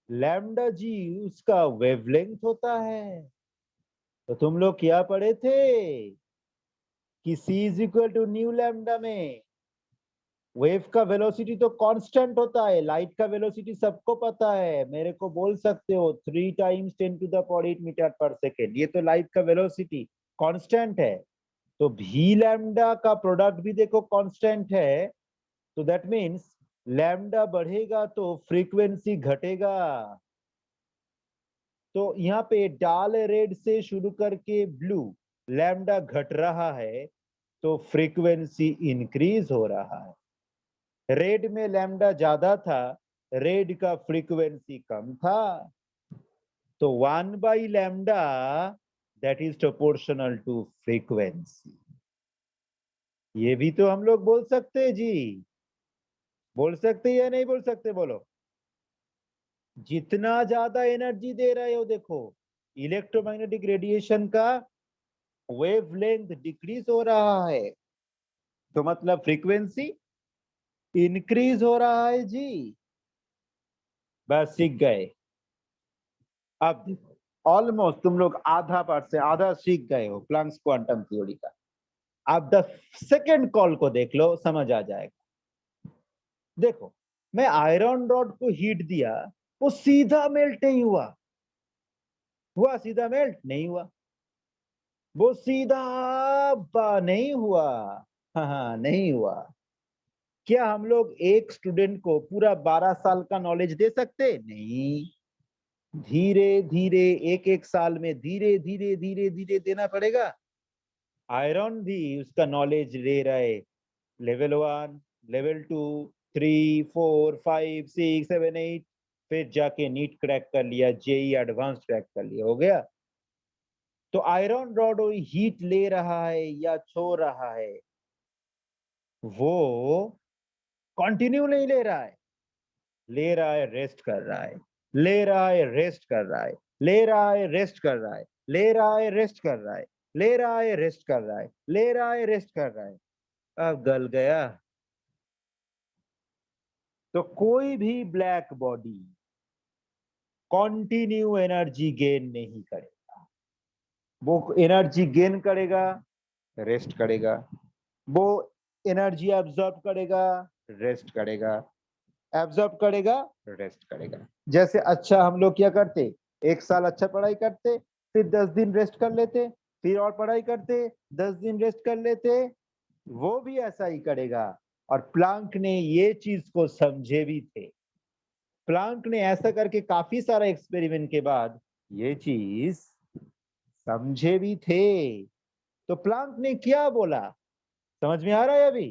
लैम्डा जी उसका वेवलेंथ होता है। तो तुम लोग क्या पढ़े थे कि c is equal to nu lambda में वेव का वेलोसिटी तो कांस्टेंट होता है, लाइट का वेलोसिटी सबको पता है, मेरे को बोल सकते हो 3 times 10 to the power 8 metre per second, ये तो लाइट का वेलोसिटी कांस्टेंट है। तो v लैम्डा का प्रोडक्ट भी देखो कांस्टेंट है, तो दैट मीन्स लैम्डा बढ़ेगा तो फ्रीक्वेंसी घटेगा। तो यहाँ पे डाल रेड से शुरू करके ब्लू लैम्डा घट रहा है तो फ्रीक्वेंसी इंक्रीज हो रहा है। रेड में लैम्डा ज्यादा था, रेड का फ्रीक्वेंसी कम था, तो 1 by lambda that is proportional to frequency. ये भी तो हम लोग बोल सकते हैं जी, बोल सकते या नहीं बोल सकते बोलो। जितना ज्यादा एनर्जी दे रहे हो, देखो इलेक्ट्रोमैग्नेटिक रेडिएशन का वेवलेंथ डिक्रीज हो रहा है, तो मतलब फ्रीक्वेंसी इंक्रीज हो रहा है जी। बस सीख गए। अब देखो ऑलमोस्ट तुम लोग आधा पार्ट से आधा सीख गए हो प्लैंक्स क्वांटम थ्योरी का। अब 10 सेकेंड कॉल को देख लो, समझ आ जाएगा। देखो मैं आयरन रॉड को हीट दिया, वो सीधा मेल्ट नहीं हुआ, हुआ सीधा मेल्ट नहीं हुआ, वो सीधा नहीं हुआ, हाँ नहीं हुआ। क्या हम लोग एक स्टूडेंट को पूरा 12 साल का नॉलेज दे सकते? नहीं, धीरे धीरे एक एक साल में धीरे धीरे धीरे धीरे देना पड़ेगा। आयरन भी उसका नॉलेज ले रहा है, लेवल 1, लेवल 2, 3, 4, 5, 6, 7, 8, फिर जाके नीट क्रैक कर लिया, जेई एडवांस क्रैक कर लिया, हो गया। तो आयरन रॉड हीट ले रहा है या छोड़ रहा है, वो कंटिन्यू नहीं ले रहा है, ले रहा है रेस्ट कर रहा है, ले रहा है रेस्ट कर रहा है, ले रहा है रेस्ट कर रहा है, ले रहा है रेस्ट कर रहा है, ले रहा है रेस्ट कर रहा है, ले रहा है रेस्ट कर रहा है। अब गल गया। तो कोई भी black body continue energy gain नहीं करेगा, वो एनर्जी गेन करेगा, रेस्ट करेगा, वो एनर्जी एब्जॉर्ब करेगा, रेस्ट करेगा, एब्जॉर्ब करेगा, रेस्ट करेगा। जैसे अच्छा हम लोग क्या करते, एक साल अच्छा पढ़ाई करते, फिर 10 दिन रेस्ट कर लेते, फिर और पढ़ाई करते, 10 दिन रेस्ट कर लेते, वो भी ऐसा ही करेगा। और प्लांक ने ये चीज को समझे भी थे। प्लांक ने ऐसा करके काफी सारा एक्सपेरिमेंट के बाद ये चीज समझे भी थे। तो प्लांक ने क्या बोला, समझ में आ रहा है अभी?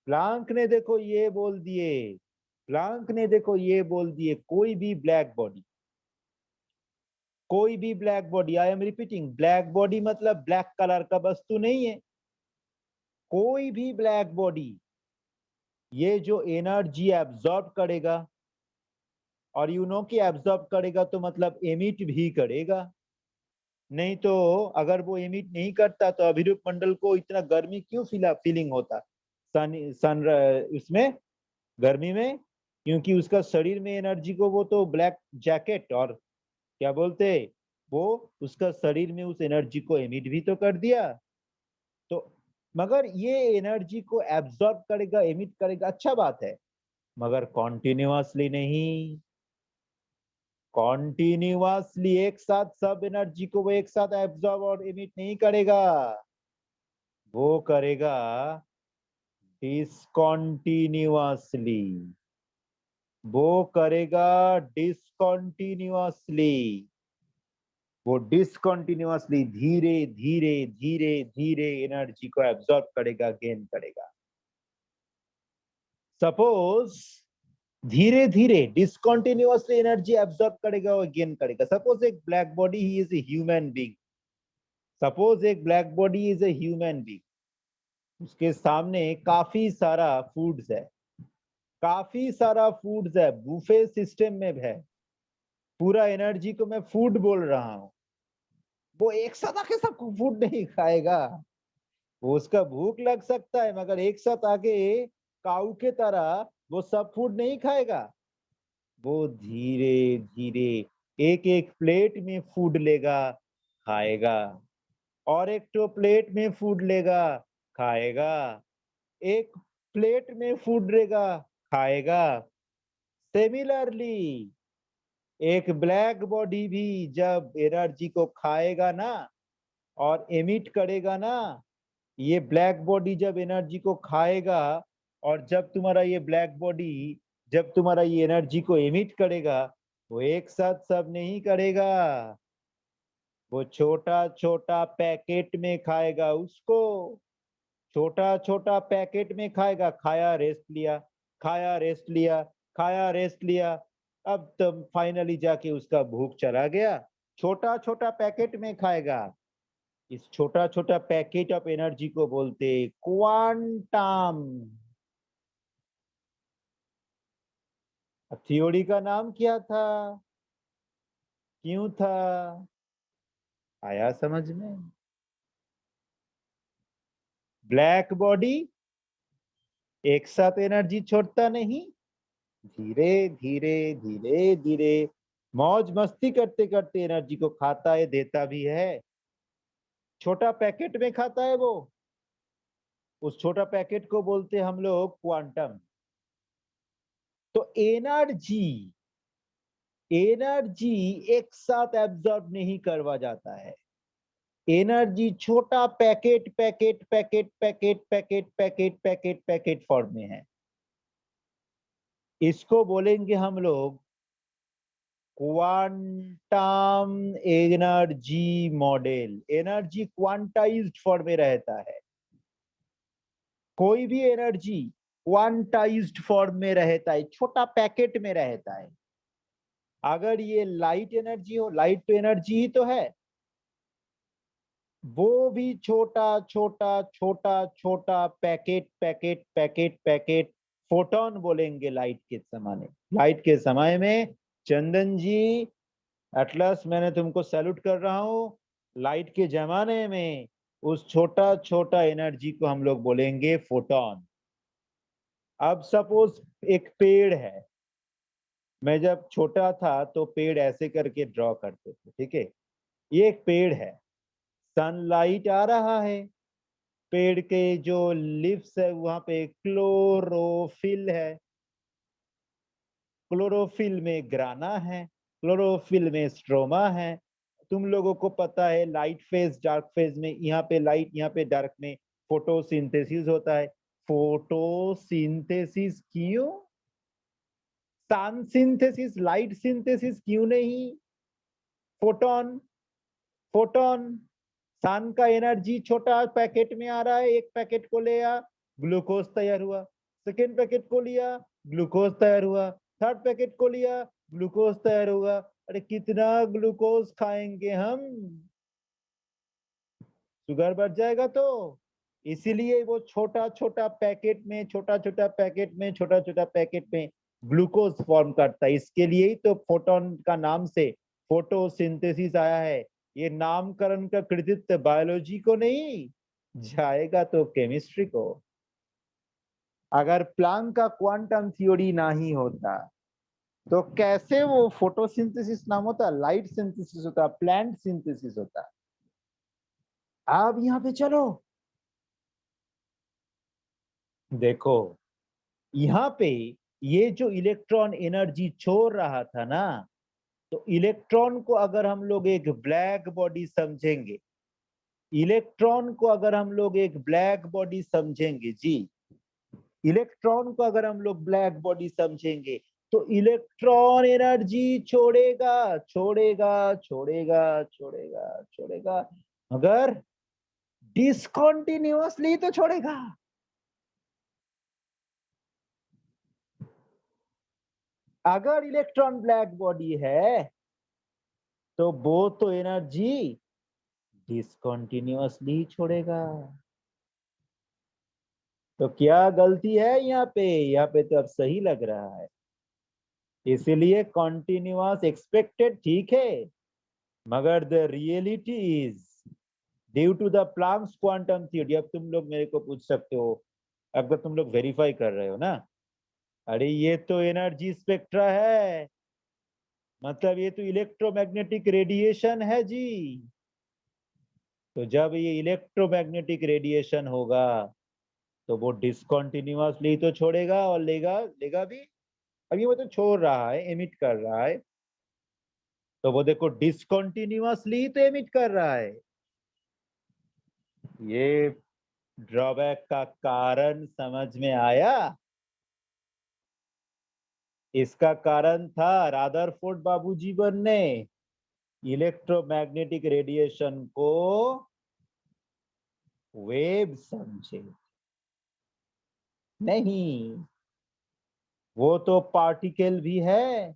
प्लांक ने देखो ये बोल दिए, प्लांक ने देखो ये बोल दिए, कोई भी ब्लैक बॉडी, कोई भी black body, I am repeating, black body मतलब ब्लैक कलर का वस्तु नहीं है, कोई भी ब्लैक बॉडी ये जो एनर्जी एब्जॉर्ब करेगा, और यू नो कि एब्जॉर्ब करेगा तो मतलब एमिट भी करेगा, नहीं तो अगर वो एमिट नहीं करता तो अभिरूप मंडल को इतना गर्मी क्यों फीलिंग होता सन उसमें गर्मी में? क्योंकि उसका शरीर में एनर्जी को, वो तो ब्लैक जैकेट और क्या बोलते, वो उसका शरीर में उस एनर्जी को एमिट भी तो कर दिया। तो मगर ये एनर्जी को एब्जॉर्ब करेगा, एमिट करेगा, अच्छा बात है, मगर कॉन्टिन्यूअसली नहीं। कॉन्टिन्यूअसली एक साथ सब एनर्जी को वो एक साथ एब्जॉर्ब और एमिट नहीं करेगा, वो करेगा डिसकॉन्टिन्यूअसली, वो करेगा डिसकॉन्टिन्यूअसली, वो डिसकॉन्टिन्यूअसली धीरे धीरे धीरे धीरे एनर्जी को एब्जॉर्ब करेगा, गेन करेगा। सपोज धीरे धीरे डिसकॉन्टिन्यूअसली एनर्जी एब्जॉर्ब करेगा और गेन करेगा। सपोज एक black body he is a human being, suppose एक black body is a human being, उसके सामने काफी सारा फूड्स है, काफी सारा फूड्स है, बुफे सिस्टम में है, पूरा एनर्जी को मैं फूड बोल रहा हूँ, वो एक साथ आके सब फूड नहीं खाएगा, वो उसका भूख लग सकता है, मगर एक साथ आके काऊ के तरह वो सब फूड नहीं खाएगा, वो धीरे धीरे एक एक प्लेट में फूड लेगा, खाएगा, और एक तो प्लेट में फूड लेगा, खाएगा। एक प्लेट में फूड रहेगा, खाएगा। सिमिलरली एक ब्लैक बॉडी भी जब एनर्जी को खाएगा ना और एमिट करेगा ना, ये ब्लैक बॉडी जब एनर्जी को खाएगा और जब तुम्हारा ये ब्लैक बॉडी जब तुम्हारा ये एनर्जी को एमिट करेगा, वो एक साथ सब नहीं करेगा, वो छोटा छोटा पैकेट में खाएगा उसको। छोटा छोटा पैकेट में खाएगा, खाया रेस्ट लिया, खाया रेस्ट लिया, खाया रेस्ट लिया। अब तब फाइनली जाके उसका भूख चला गया। छोटा छोटा पैकेट में खाएगा। इस छोटा छोटा पैकेट ऑफ एनर्जी को बोलते क्वांटम। थ्योरी का नाम क्या था, क्यों था, आया समझ में? ब्लैक बॉडी एक साथ एनर्जी छोड़ता नहीं, धीरे धीरे धीरे धीरे मौज मस्ती करते करते एनर्जी को खाता है, देता भी है। छोटा पैकेट में खाता है वो, उस छोटा पैकेट को बोलते हम लोग क्वांटम। तो एनर्जी एनर्जी एक साथ एब्जॉर्ब नहीं करवा जाता है। एनर्जी छोटा packet packet packet packet packet packet packet packet form में है। इसको बोलेंगे हम लोग quantum energy model. Energy quantized form में रहता है। कोई भी एनर्जी क्वांटाइज्ड फॉर्म में रहता है, छोटा पैकेट में रहता है। अगर ये लाइट एनर्जी हो, लाइट तो एनर्जी ही तो है, वो भी छोटा छोटा छोटा छोटा packet packet packet packet photon बोलेंगे लाइट के समय। लाइट के समय में चंदन जी, एटलस, मैंने तुमको सैल्यूट कर रहा हूं। लाइट के जमाने में उस छोटा छोटा एनर्जी को हम लोग बोलेंगे फोटोन। अब सपोज एक पेड़ है, मैं जब छोटा था तो पेड़ ऐसे करके ड्रॉ करते थे, ठीक है? ये एक पेड़ है, सनलाइट आ रहा है, पेड़ के जो लिव्स है वहां पे क्लोरोफिल है, क्लोरोफिल में ग्राना है, क्लोरोफिल में स्ट्रोमा है। तुम लोगों को पता है लाइट फेज डार्क फेज में, यहाँ पे लाइट यहाँ पे डार्क में फोटोसिंथेसिस होता है। फोटोसिंथेसिस क्यों? सन सिंथेसिस, लाइट सिंथेसिस क्यों नहीं? फोटोन फोटोन सन का एनर्जी छोटा पैकेट में आ रहा है, एक पैकेट को लिया ग्लूकोज तैयार हुआ, सेकेंड पैकेट को लिया ग्लूकोज तैयार हुआ, थर्ड पैकेट को लिया ग्लूकोज तैयार हुआ। अरे कितना ग्लूकोज खाएंगे हम, शुगर बढ़ जाएगा। तो इसीलिए वो छोटा छोटा पैकेट में छोटा छोटा पैकेट में छोटा छोटा पैकेट में ग्लूकोज फॉर्म करता है। इसके लिए ही तो फोटोन का नाम से फोटोसिंथेसिस आया है। ये नामकरण का कृतित्व बायोलॉजी को नहीं जाएगा तो केमिस्ट्री को। अगर प्लैंक का क्वांटम थ्योरी नहीं होता तो कैसे वो फोटोसिंथेसिस नाम होता, लाइट सिंथेसिस होता, प्लांट सिंथेसिस होता। अब यहाँ पे चलो देखो, यहाँ पे ये जो इलेक्ट्रॉन एनर्जी छोड़ रहा था ना, तो इलेक्ट्रॉन को अगर हम लोग एक ब्लैक बॉडी समझेंगे, इलेक्ट्रॉन को अगर हम लोग एक ब्लैक बॉडी समझेंगे जी, इलेक्ट्रॉन को अगर हम लोग ब्लैक बॉडी समझेंगे तो इलेक्ट्रॉन एनर्जी छोड़ेगा छोड़ेगा छोड़ेगा छोड़ेगा छोड़ेगा, मगर डिसकंटिन्यूअसली तो छोड़ेगा। अगर इलेक्ट्रॉन ब्लैक बॉडी है तो वो तो एनर्जी डिसकंटिन्यूअसली छोड़ेगा। तो क्या गलती है यहाँ पे? यहाँ पे तो अब सही लग रहा है। इसीलिए कॉन्टिन्यूअस एक्सपेक्टेड ठीक है, मगर the reality is due to the Planck's quantum theory. अब तुम लोग मेरे को पूछ सकते हो, अगर तुम लोग वेरीफाई कर रहे हो ना, अरे ये तो एनर्जी स्पेक्ट्रा है, मतलब ये तो इलेक्ट्रोमैग्नेटिक रेडिएशन है जी। तो जब ये इलेक्ट्रोमैग्नेटिक रेडिएशन होगा तो वो डिसकंटिन्यूअसली तो छोड़ेगा और लेगा भी। अभी वो तो छोड़ रहा है, एमिट कर रहा है, तो वो देखो डिसकंटिन्यूअसली तो एमिट कर रहा है। ये ड्रॉबैक का कारण समझ में आया? इसका कारण था रादरफोर्ड बाबूजीवन ने इलेक्ट्रोमैग्नेटिक रेडिएशन को वेव समझे। नहीं, वो तो पार्टिकल भी है,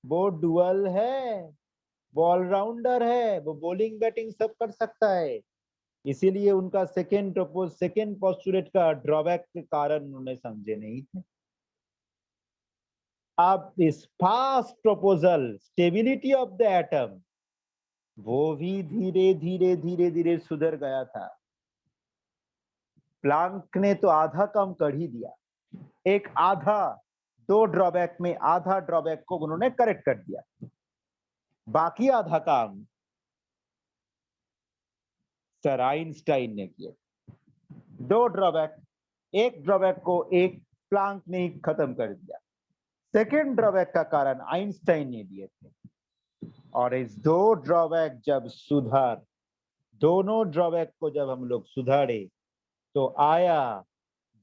वो डुअल है, वो ऑलराउंडर है, वो बॉलिंग बैटिंग सब कर सकता है। इसीलिए उनका सेकेंड पोस्टुलेट का ड्रॉबैक के कारण उन्होंने समझे नहीं थे। अब इस fast proposal stability of the atom, वो भी धीरे धीरे गया था। प्लांक ने तो आधा कम कर ही दिया, एक आधा, 2 ड्रॉबैक में आधा ड्रॉबैक को उन्होंने करेक्ट कर दिया, बाकी आधा काम सर आइंस्टाइन ने किया। 2 ड्रॉबैक, एक ड्रॉबैक को एक प्लांक ने खत्म कर दिया, सेकेंड ड्रॉबैक का कारण आइंस्टाइन ने दिए थे। और इस 2 ड्रॉबैक जब दोनों ड्रॉबैक को जब हम लोग सुधारे तो आया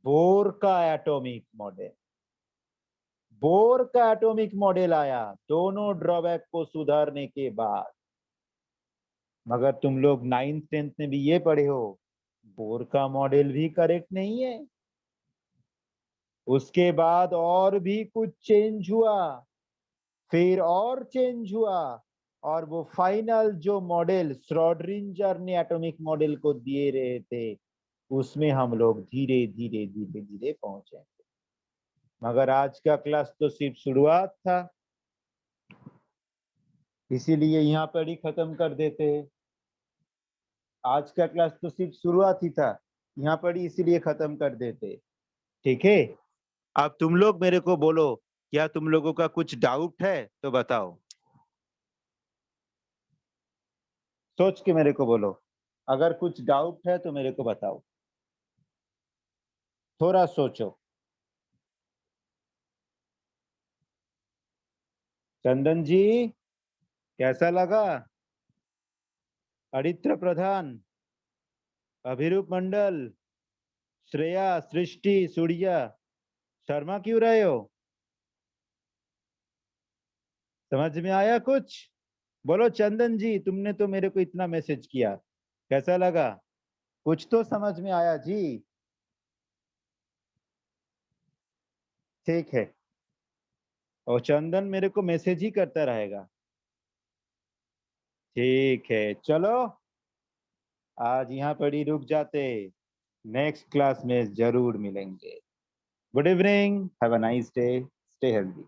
बोर का एटॉमिक मॉडल। बोर का एटॉमिक मॉडल आया दोनों ड्रॉबैक को सुधारने के बाद। मगर तुम लोग 9th 10th में भी ये पढ़े हो, बोर का मॉडल भी करेक्ट नहीं है। उसके बाद और भी कुछ चेंज हुआ, फिर और चेंज हुआ, और वो फाइनल जो मॉडल श्रोडिंगर ने एटॉमिक मॉडल को दिए रहे थे, उसमें हम लोग धीरे धीरे पहुंचे। मगर आज का क्लास तो सिर्फ शुरुआत था, इसीलिए यहाँ पर ही खत्म कर देते हैं। आज का क्लास तो सिर्फ शुरुआत ही था, यहाँ पर ही इसीलिए खत्म कर देते। ठीक है, अब तुम लोग मेरे को बोलो, क्या तुम लोगों का कुछ डाउट है तो बताओ, सोच के मेरे को बोलो। अगर कुछ डाउट है तो मेरे को बताओ, थोड़ा सोचो। चंदन जी, कैसा लगा? अरित्र प्रधान, अभिरूप मंडल, श्रेया, सृष्टि, सूर्या, शर्मा क्यों रहे हो? समझ में आया कुछ? बोलो चंदन जी, तुमने तो मेरे को इतना मैसेज किया, कैसा लगा? कुछ तो समझ में आया जी? ठीक है, और चंदन मेरे को मैसेज ही करता रहेगा। ठीक है, चलो आज यहाँ पर ही रुक जाते, नेक्स्ट क्लास में जरूर मिलेंगे। Good evening, have a nice day, stay healthy.